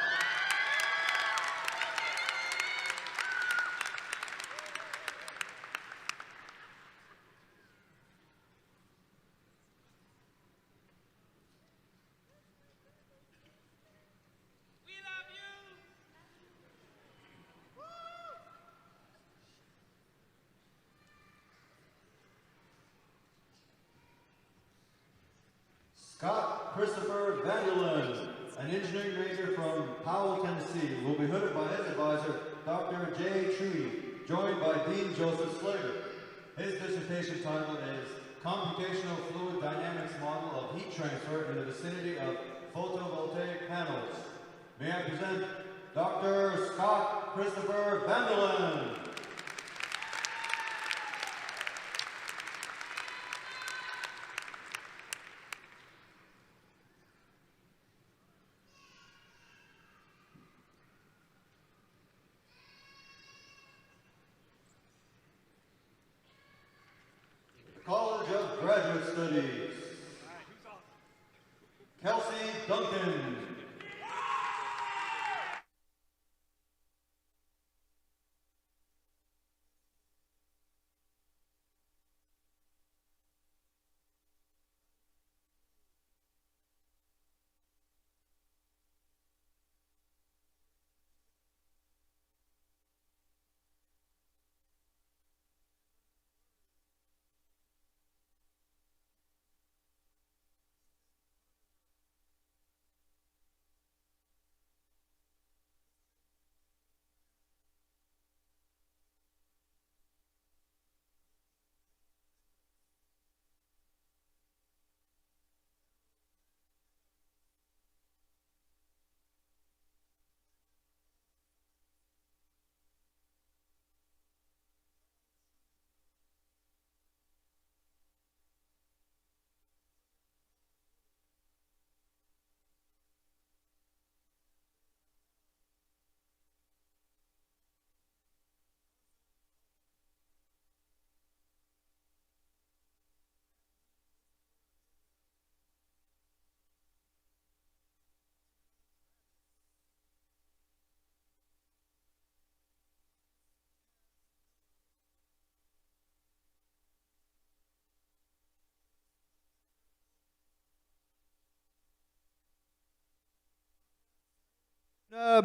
Scott Christopher Vanderland, an engineering major from Powell, Tennessee, will be hooded by his advisor, Dr. Jay Trudy, joined by Dean Joseph Slater. His dissertation title is Computational Fluid Dynamics Model of Heat Transfer in the Vicinity of Photovoltaic Panels. May I present Dr. Scott Christopher Vanderland. College of Graduate Studies, Kelsey Duncan.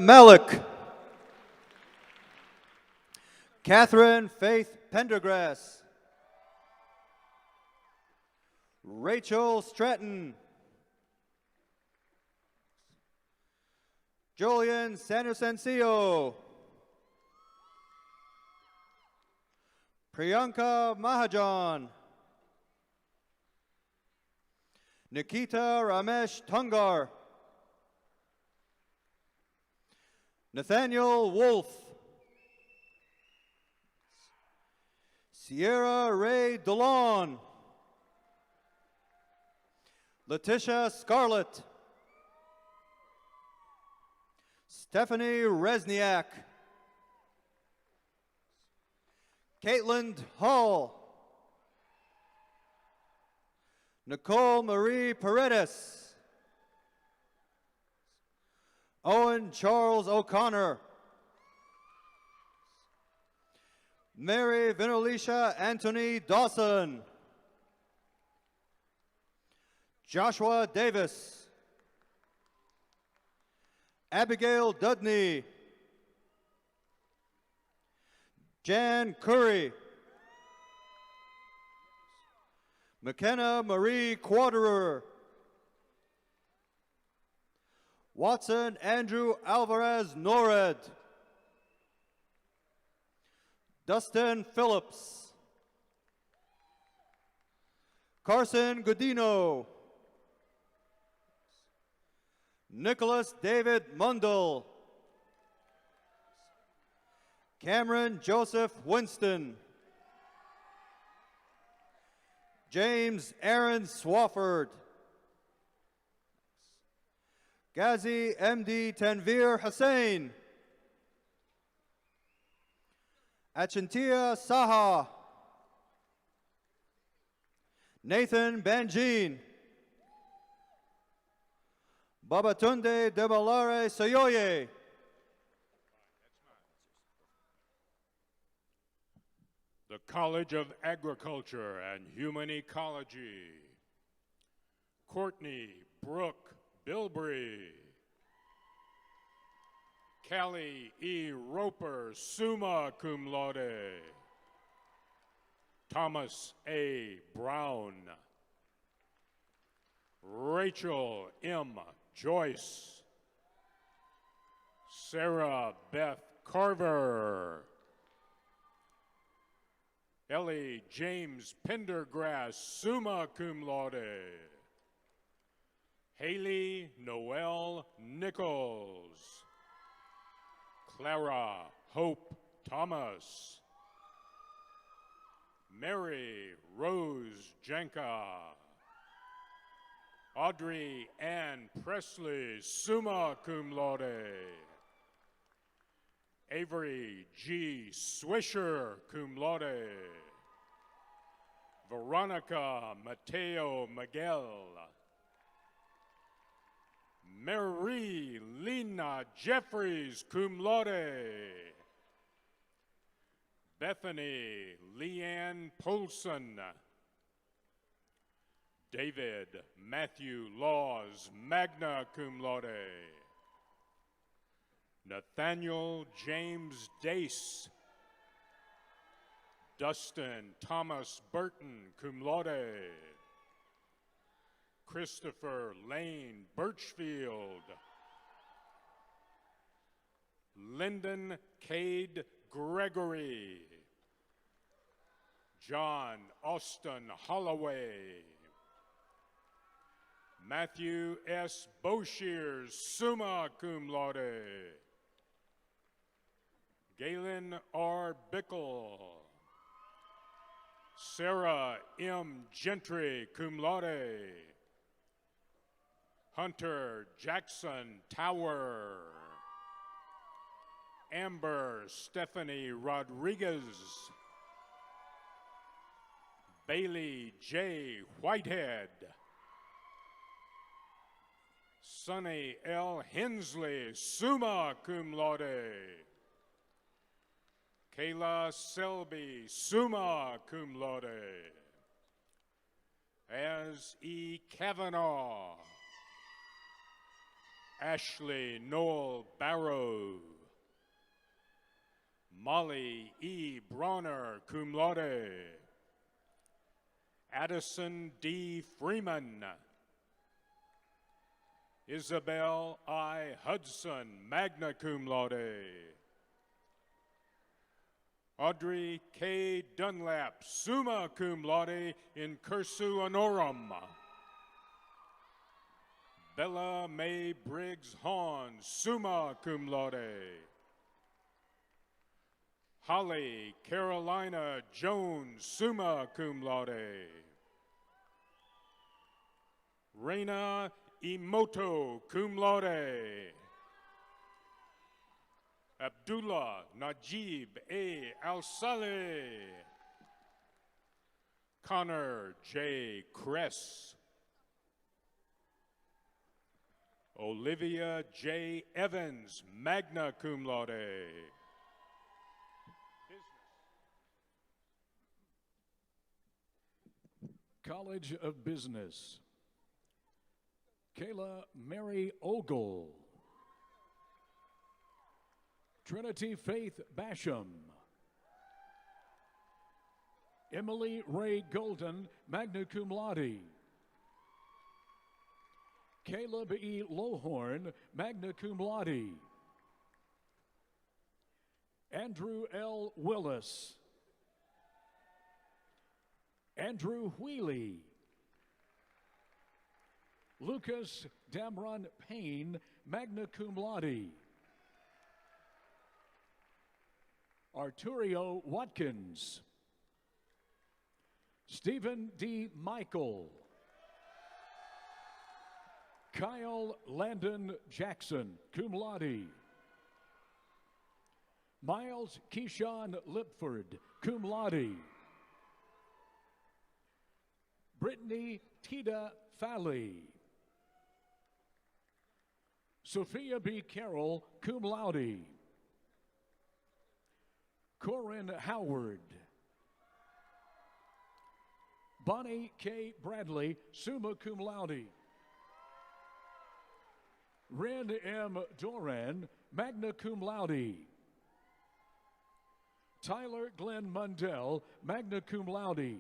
Malik. Catherine Faith Pendergrass. Rachel Stratton. Julian Sandersencio. Priyanka Mahajan. Nikita Ramesh Tungar. Nathaniel Wolf. Sierra Ray DeLon. Letitia Scarlett. Stephanie Resniak. Caitlin Hall. Nicole Marie Paredes. Owen Charles O'Connor. Mary Vinolicia Anthony Dawson. Joshua Davis. Abigail Dudney. Jan Curry. McKenna Marie Quaderer. Watson Andrew Alvarez Nored. Dustin Phillips. Carson Godino. Nicholas David Mundell. Cameron Joseph Winston. James Aaron Swafford. Ghazi MD Tanvir Hussain. Achantia Saha. Nathan Banjin. Babatunde Debalare Sayoye. The College of Agriculture and Human Ecology. Courtney Brooke Bilbrey. Callie E. Roper, summa cum laude. Thomas A. Brown. Rachel M. Joyce. Sarah Beth Carver. Ellie James Pendergrass, summa cum laude. Haley Noel Nichols. Clara Hope Thomas. Mary Rose Janka. Audrey Ann Presley, summa cum laude. Avery G. Swisher, cum laude. Veronica Mateo Miguel. Marie Lena Jeffries, cum laude. Bethany Leanne Polson. David Matthew Laws, magna cum laude. Nathaniel James Dace. Dustin Thomas Burton, cum laude. Christopher Lane Birchfield. Lyndon Cade Gregory. John Austin Holloway. Matthew S. Boshears, summa cum laude. Galen R. Bickle. Sarah M. Gentry, cum laude. Hunter Jackson Tower. Amber Stephanie Rodriguez. Bailey J. Whitehead. Sonny L. Hensley, summa cum laude. Kayla Selby, summa cum laude. As E. Kavanaugh. Ashley Noel Barrow. Molly E. Bronner, cum laude. Addison D. Freeman. Isabel I. Hudson, magna cum laude. Audrey K. Dunlap, summa cum laude in cursu honorum. Bella Mae Briggs Hawn, summa cum laude. Holly Carolina Jones, summa cum laude. Reina Imoto, cum laude. Abdullah Najib A. Al-Saleh. Connor J. Kress. Olivia J. Evans, magna cum laude. College of Business, Kayla Mary Ogle, Trinity Faith Basham, Emily Ray Golden, magna cum laude, Caleb E. Lohorn, magna cum laude, Andrew L. Willis, Andrew Wheely, Lucas Damron Payne, magna cum laude, Arturio Watkins, Stephen D. Michael, Kyle Landon Jackson, cum laude, Miles Keyshawn Lipford, cum laude, Brittany Tita Falley, Sophia B. Carroll, cum laude, Corinne Howard, Bonnie K. Bradley, summa cum laude, Ren M. Doran, magna cum laude, Tyler Glenn Mundell, magna cum laude,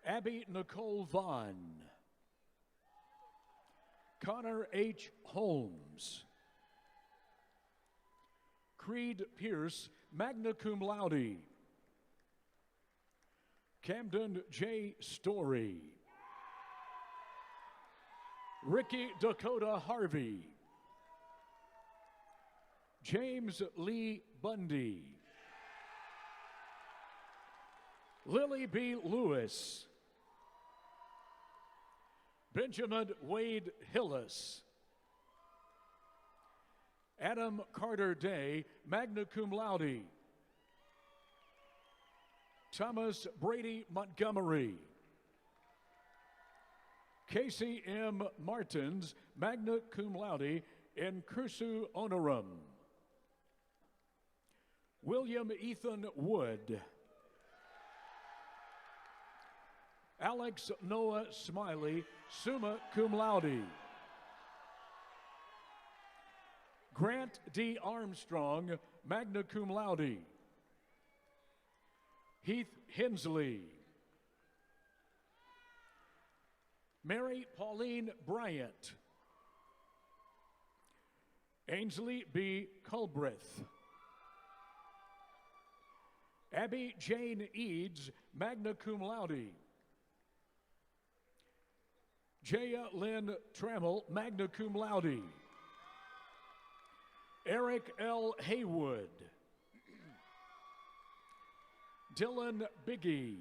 Abby Nicole Vaughn, Connor H. Holmes, Creed Pierce, magna cum laude, Camden J. Story, Ricky Dakota Harvey, James Lee Bundy, Lily B. Lewis, Benjamin Wade Hillis, Adam Carter Day, magna cum laude, Thomas Brady Montgomery, Casey M. Martins, magna cum laude, in cursu honorum, William Ethan Wood, Alex Noah Smiley, summa cum laude, Grant D. Armstrong, magna cum laude, Heath Hensley, Mary Pauline Bryant, Ainsley B. Culbreth, Abby Jane Eads, magna cum laude, Jaya Lynn Trammell, magna cum laude, Eric L. Haywood, Dylan Biggie,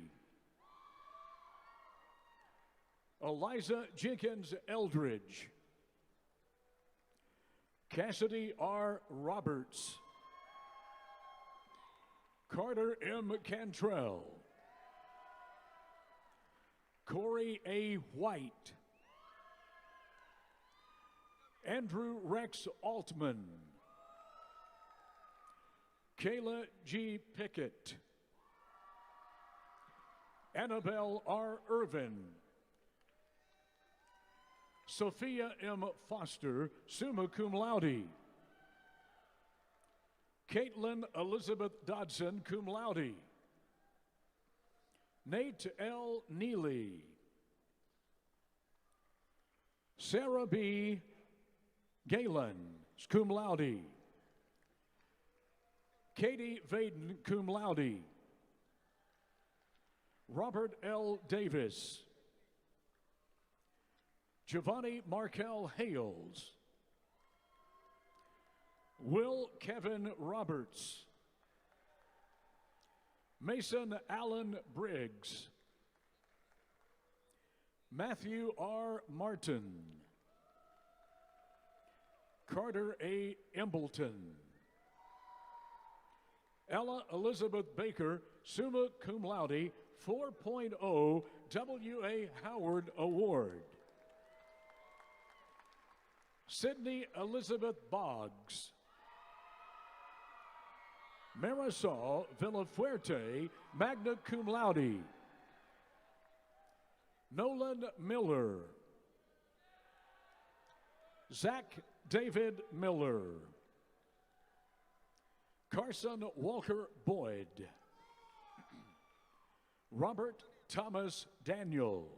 Eliza Jenkins Eldridge, Cassidy R. Roberts, Carter M. Cantrell, Corey A. White, Andrew Rex Altman, Kayla G. Pickett, Annabelle R. Irvin, Sophia M. Foster, summa cum laude, Caitlin Elizabeth Dodson, cum laude, Nate L. Neely, Sarah B. Galen, cum laude, Katie Vaden, cum laude, Robert L. Davis, Giovanni Markel Hales, Will Kevin Roberts, Mason Allen Briggs, Matthew R. Martin, Carter A. Embleton, Ella Elizabeth Baker, summa cum laude, 4.0 W.A. Howard Award. Sydney Elizabeth Boggs, Marisol Villafuerte, magna cum laude, Nolan Miller. Zach David Miller. Carson Walker Boyd. Robert Thomas Daniel.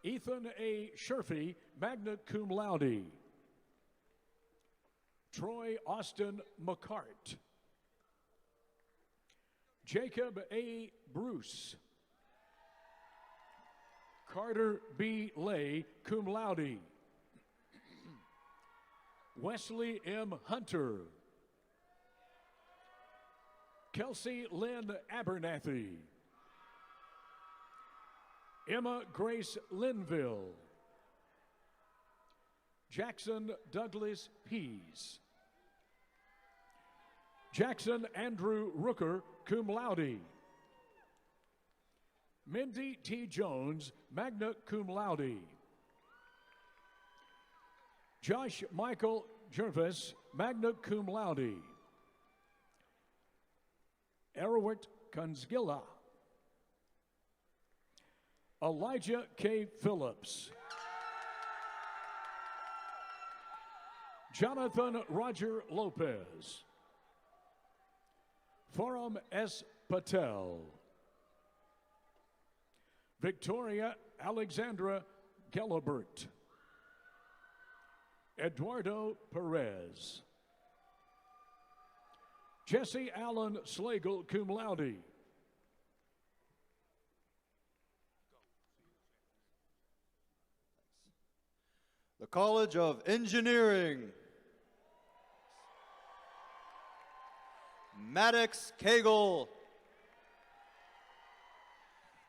Ethan A. Sherfy, magna cum laude. Troy Austin McCart. Jacob A. Bruce. Carter B. Lay, cum laude. Wesley M. Hunter. Kelsey Lynn Abernathy. Emma Grace Linville. Jackson Douglas Pease. Jackson Andrew Rooker, cum laude. Mindy T. Jones, magna cum laude. Josh Michael Jervis, magna cum laude. Erowit Kunzgilla. Elijah K. Phillips. Jonathan Roger Lopez. Forum S. Patel. Victoria Alexandra Gelabert. Eduardo Perez. Jesse Allen Slagle, cum laude. The College of Engineering. Maddox Cagle.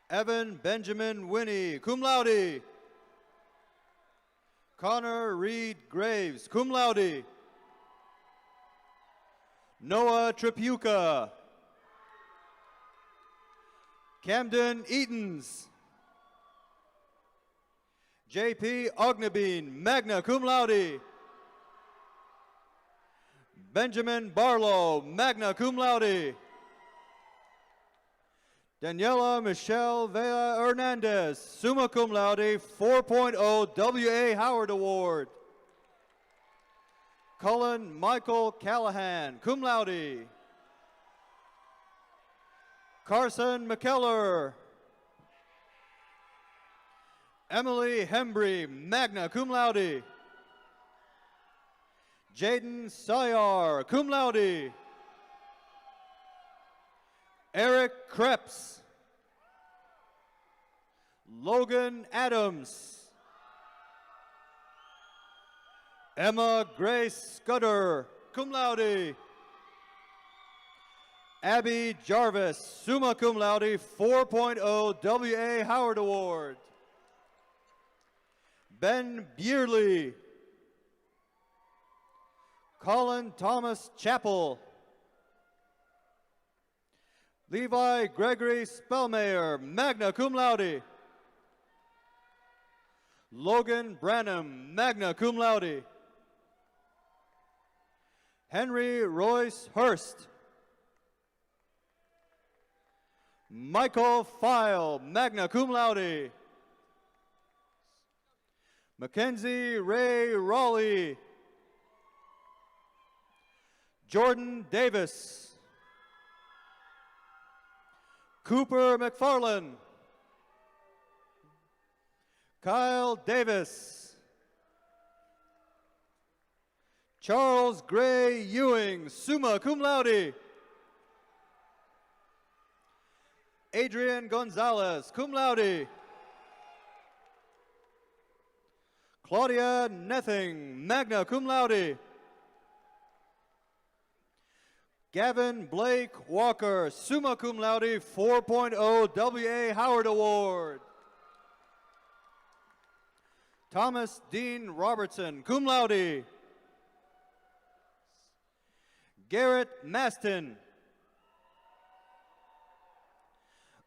Evan Benjamin Winnie, cum laude. Connor Reed Graves, cum laude. Noah Tripuka. Camden Eatons. J.P. Ognebeen, magna cum laude. Benjamin Barlow, magna cum laude. Daniela Michelle Vela Hernandez, summa cum laude, 4.0 W.A. Howard Award. Cullen Michael Callahan, cum laude. Carson McKellar. Emily Hembry, magna cum laude. Jaden Sayar, cum laude. Eric Krebs. Logan Adams. Emma Grace Scudder, cum laude. Abby Jarvis, summa cum laude, 4.0 W.A. Howard Award. Ben Beerley. Colin Thomas Chappell. Levi Gregory Spellmayer, magna cum laude. Logan Branham, magna cum laude. Henry Royce Hurst. Michael File, magna cum laude. Mackenzie Ray Raleigh. Jordan Davis. Cooper McFarland. Kyle Davis. Charles Gray Ewing, summa cum laude. Adrian Gonzalez, cum laude. Claudia Nething, magna cum laude. Gavin Blake Walker, summa cum laude, 4.0 W.A. Howard Award. Thomas Dean Robertson, cum laude. Garrett Maston.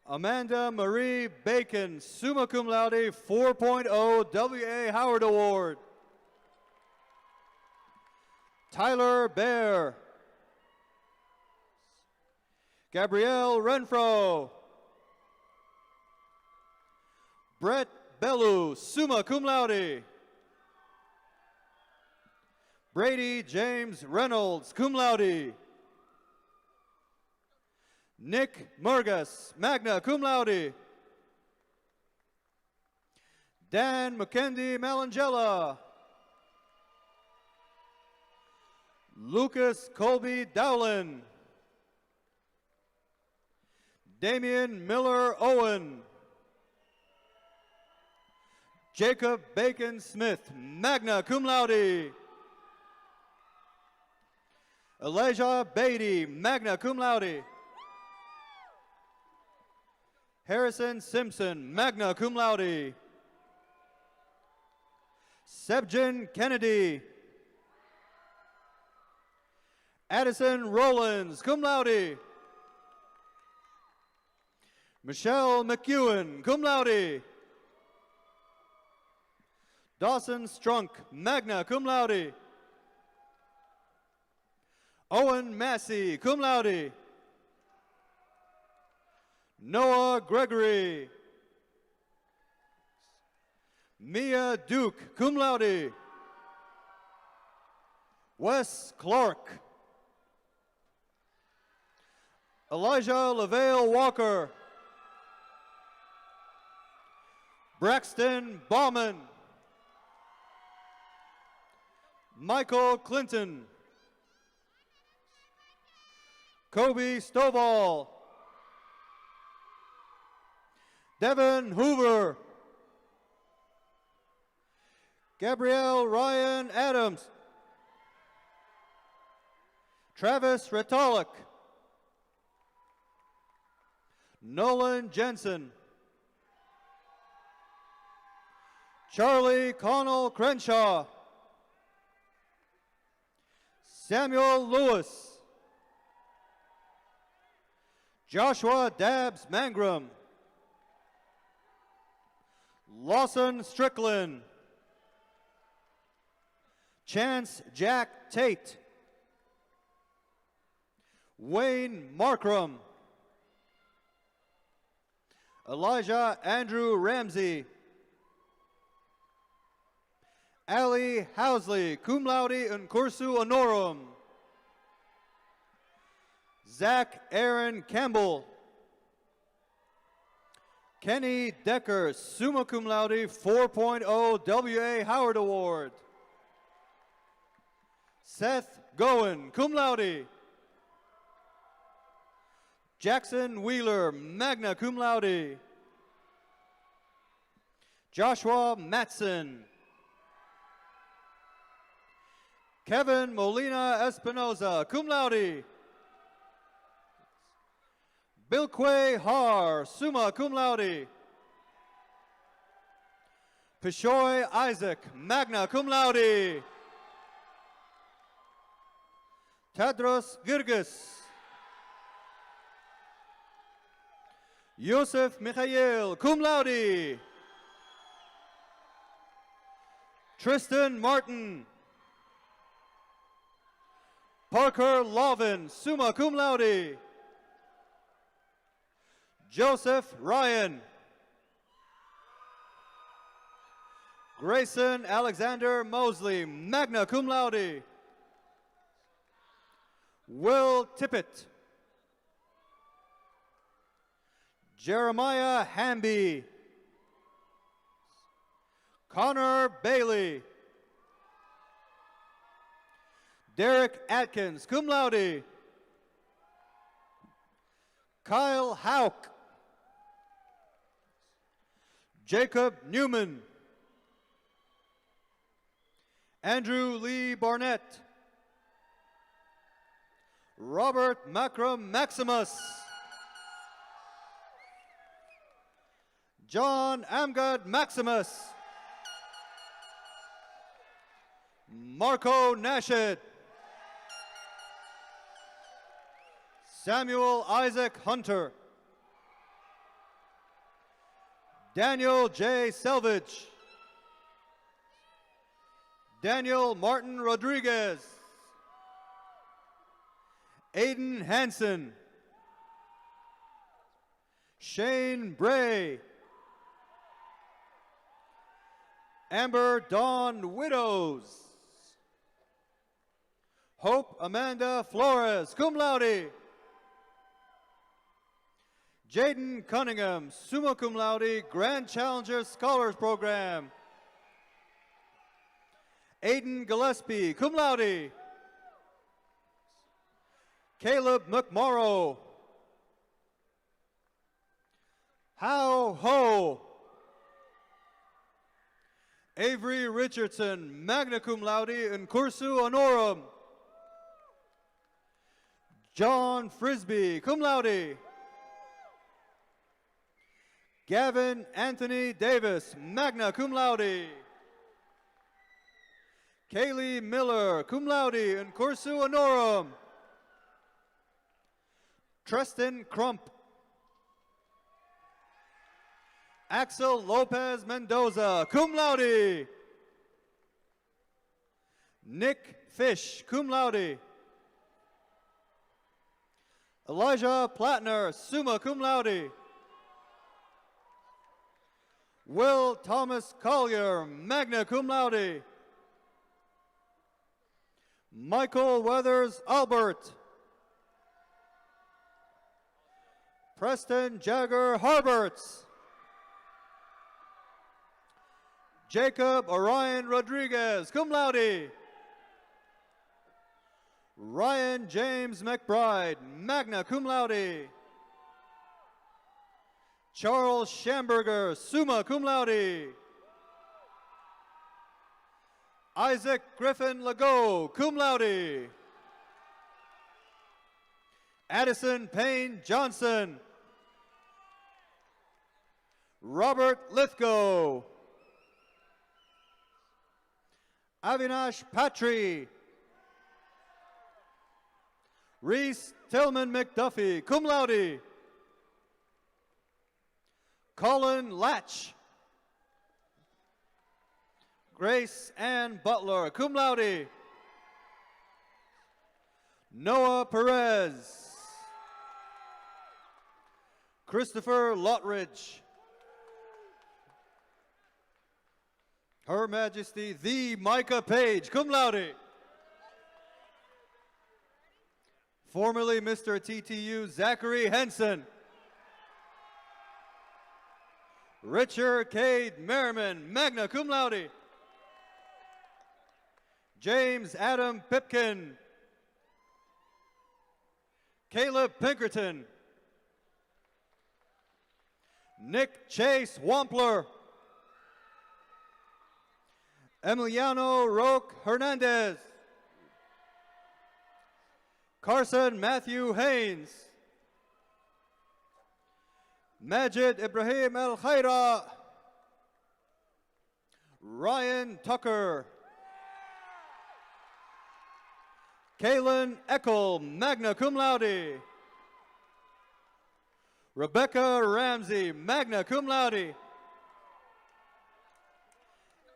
Amanda Marie Bacon, summa cum laude, 4.0 W.A. Howard Award. Tyler Bear. Gabrielle Renfro. Brett Bellew, summa cum laude. Brady James Reynolds, cum laude. Nick Murgas, magna cum laude. Dan McKendy Malangella. Lucas Colby Dowlin. Damian Miller Owen. Jacob Bacon Smith, magna cum laude. Elijah Beatty, magna cum laude. Harrison Simpson, magna cum laude. Sebjin Kennedy. Addison Rollins, cum laude. Michelle McEwen, cum laude. Dawson Strunk, magna cum laude. Owen Massey, cum laude. Noah Gregory. Mia Duke, cum laude. Wes Clark. Elijah LaVale Walker. Braxton Bauman. Michael Clinton. Kobe Stovall. Devin Hoover. Gabrielle Ryan Adams. Travis Retalick. Nolan Jensen. Charlie Connell Crenshaw. Samuel Lewis. Joshua Dabbs Mangrum. Lawson Strickland. Chance Jack Tate. Wayne Markram. Elijah Andrew Ramsey. Ali Housley, cum laude in cursu honorum. Zach Aaron Campbell. Kenny Decker, summa cum laude, 4.0 W.A. Howard Award. Seth Goen, cum laude. Jackson Wheeler, magna cum laude. Joshua Matson. Kevin Molina Espinoza, cum laude. Bilquay Har, summa cum laude. Pishoy Isaac, magna cum laude. Tadros Girgis. Yosef Mikhail, cum laude. Tristan Martin. Parker Lovin, summa cum laude. Joseph Ryan. Grayson Alexander Mosley, magna cum laude. Will Tippett. Jeremiah Hamby. Connor Bailey. Derek Atkins, cum laude. Kyle Hauk. Jacob Newman. Andrew Lee Barnett. Robert Macram Maximus. John Amgad Maximus. Marco Nashid. Samuel Isaac Hunter. Daniel J. Selvage. Daniel Martin Rodriguez. Aiden Hansen. Shane Bray. Amber Dawn Widows. Hope Amanda Flores, cum laude. Jaden Cunningham, summa cum laude, Grand Challenger Scholars Program. Aiden Gillespie, cum laude. Caleb McMorrow. How Ho. Avery Richardson, magna cum laude in cursu honorum. John Frisbee, cum laude. Gavin Anthony Davis, magna cum laude. Kaylee Miller, cum laude in cursu honorum. Tristan Crump. Axel Lopez Mendoza, cum laude. Nick Fish, cum laude. Elijah Plattner, summa cum laude. Will Thomas Collier, magna cum laude. Michael Weathers Albert. Preston Jagger Harberts. Jacob Orion Rodriguez, cum laude. Ryan James McBride, magna cum laude. Charles Schamberger, summa cum laude. Isaac Griffin Legault, cum laude. Addison Payne Johnson. Robert Lithgow. Avinash Patry. Reese Tillman McDuffie, cum laude. Colin Latch. Grace Ann Butler, cum laude. Noah Perez. Christopher Lottridge. Her Majesty, the Micah Page, cum laude. Formerly Mr. TTU, Zachary Henson. Richard Cade Merriman, magna cum laude. James Adam Pipkin. Caleb Pinkerton. Nick Chase Wampler. Emiliano Roque Hernandez. Carson Matthew Haynes. Majid Ibrahim El Khaira. Ryan Tucker. Kaylin Eckel, magna cum laude. Rebecca Ramsey, magna cum laude.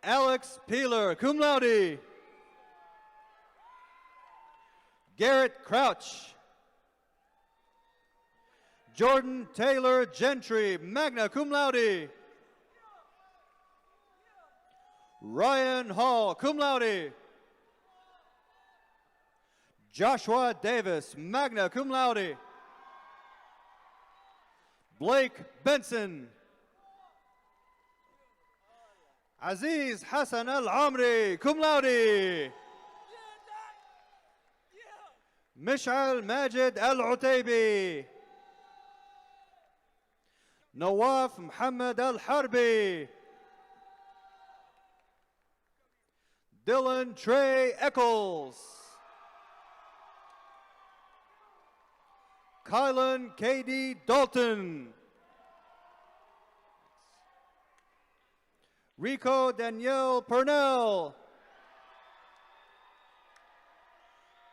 Alex Peeler, cum laude. Garrett Crouch. Jordan Taylor Gentry, magna cum laude. Ryan Hall, cum laude. Joshua Davis, magna cum laude. Blake Benson. Aziz Hassan Al-Amri, cum laude. Mishal Majid Al-Utaybi. Nawaf Muhammad Al-Harbi. Dylan Trey Eccles. Kylan K.D. Dalton. Rico Danielle Purnell.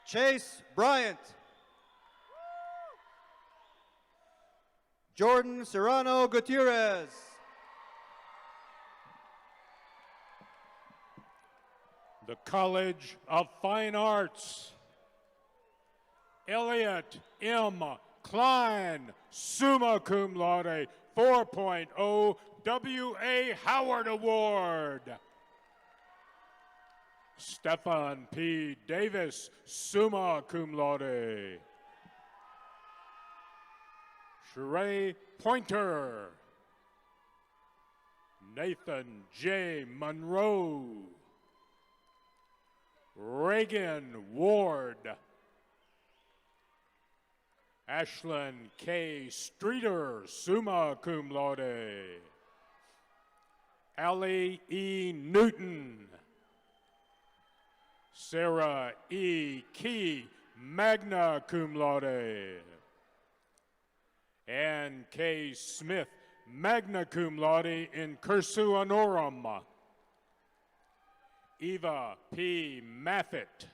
Chase Bryant. Jordan Serrano Gutierrez. The College of Fine Arts. Elliot M. Klein, summa cum laude, 4.0 W.A. Howard Award. Stefan P. Davis, summa cum laude. Sheree Pointer. Nathan J. Monroe. Reagan Ward. Ashlyn K. Streeter, summa cum laude. Allie E. Newton. Sarah E. Key, magna cum laude. Ann K. Smith, magna cum laude in cursu honorum. Eva P. Maffett.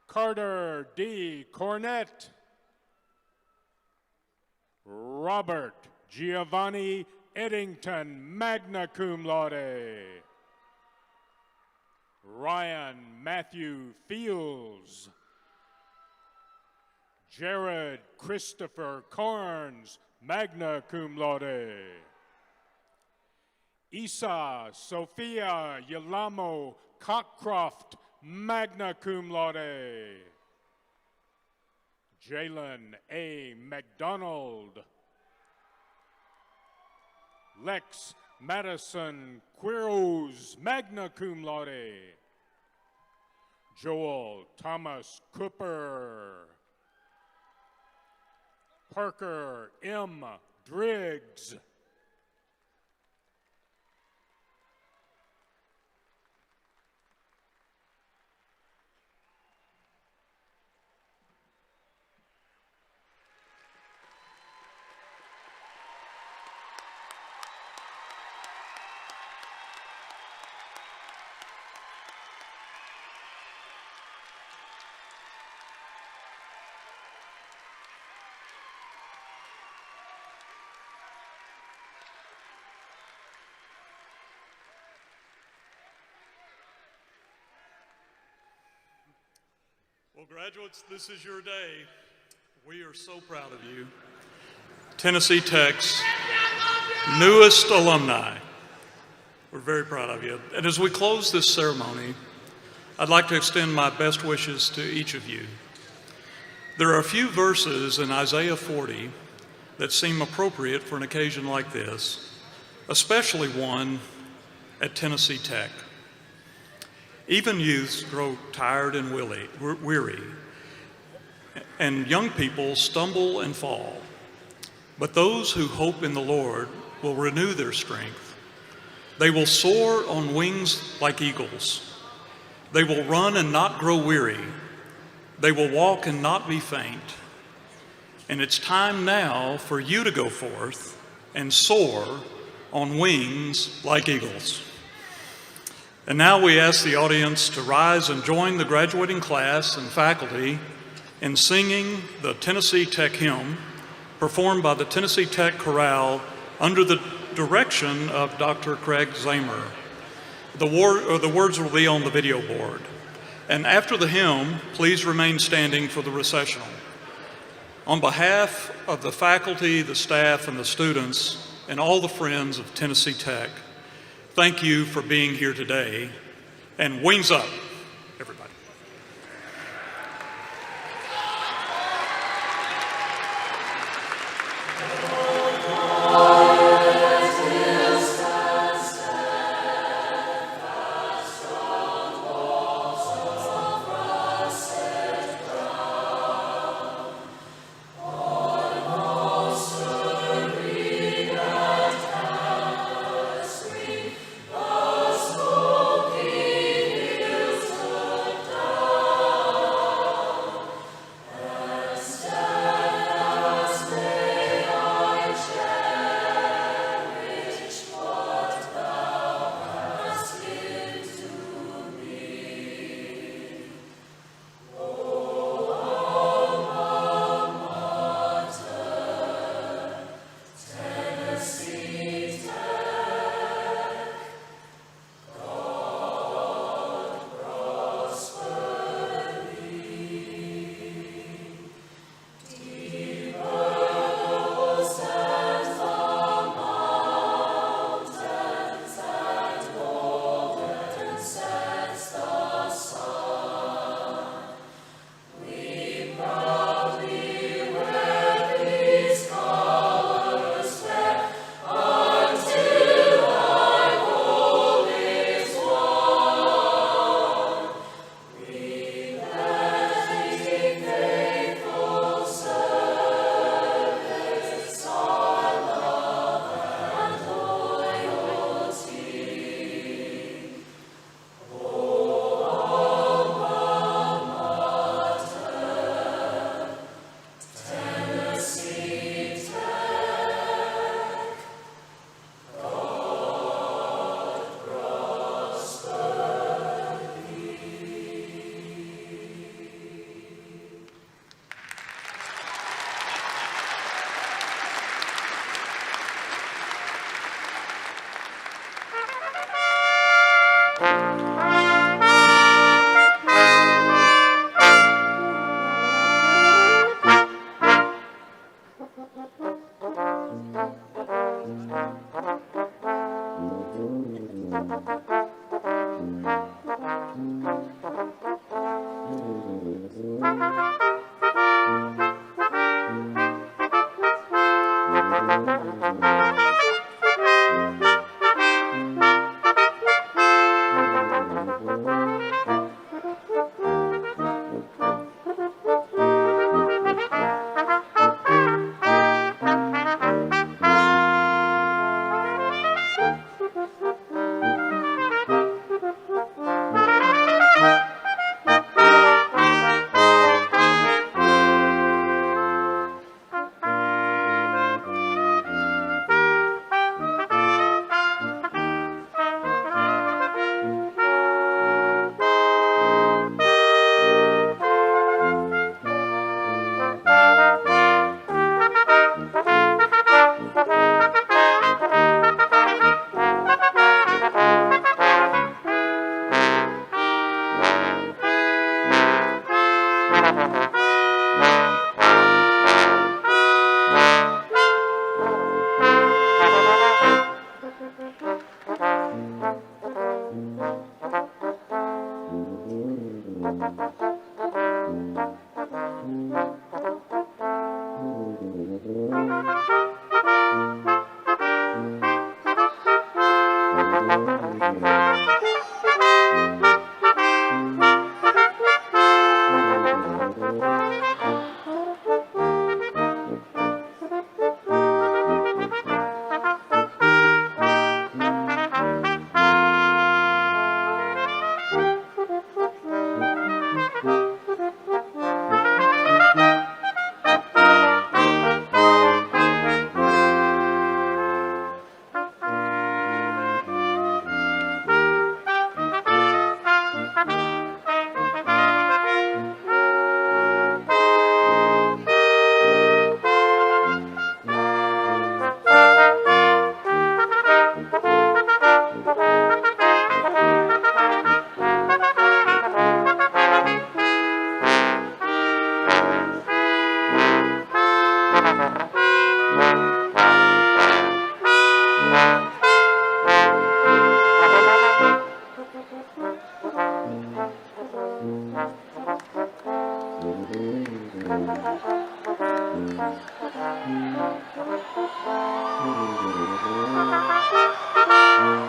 Carter D. Cornett. Robert Giovanni Eddington, magna cum laude. Ryan Matthew Fields. Jared Christopher Carnes, magna cum laude. Isa Sophia Yalamo Cockcroft, magna cum laude. Jalen A. McDonald. Lex Madison Quiros, magna cum laude. Joel Thomas Cooper. Parker M. Driggs. Well, graduates, this is your day. We are so proud of you. Tennessee Tech's newest alumni. We're very proud of you. And as we close this ceremony, I'd like to extend my best wishes to each of you. There are a few verses in Isaiah 40 that seem appropriate for an occasion like this, especially one at Tennessee Tech. Even youths grow tired and weary, and young people stumble and fall. But those who hope in the Lord will renew their strength. They will soar on wings like eagles. They will run and not grow weary. They will walk and not be faint. And it's time now for you to go forth and soar on wings like eagles. And now we ask the audience to rise and join the graduating class and faculty in singing the Tennessee Tech hymn performed by the Tennessee Tech Chorale under the direction of Dr. Craig Zamer. The words will be on the video board. And after the hymn, please remain standing for the recessional. On behalf of the faculty, the staff, and the students, and all the friends of Tennessee Tech, thank you for being here today, and wings up, everybody. Hills Thank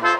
you.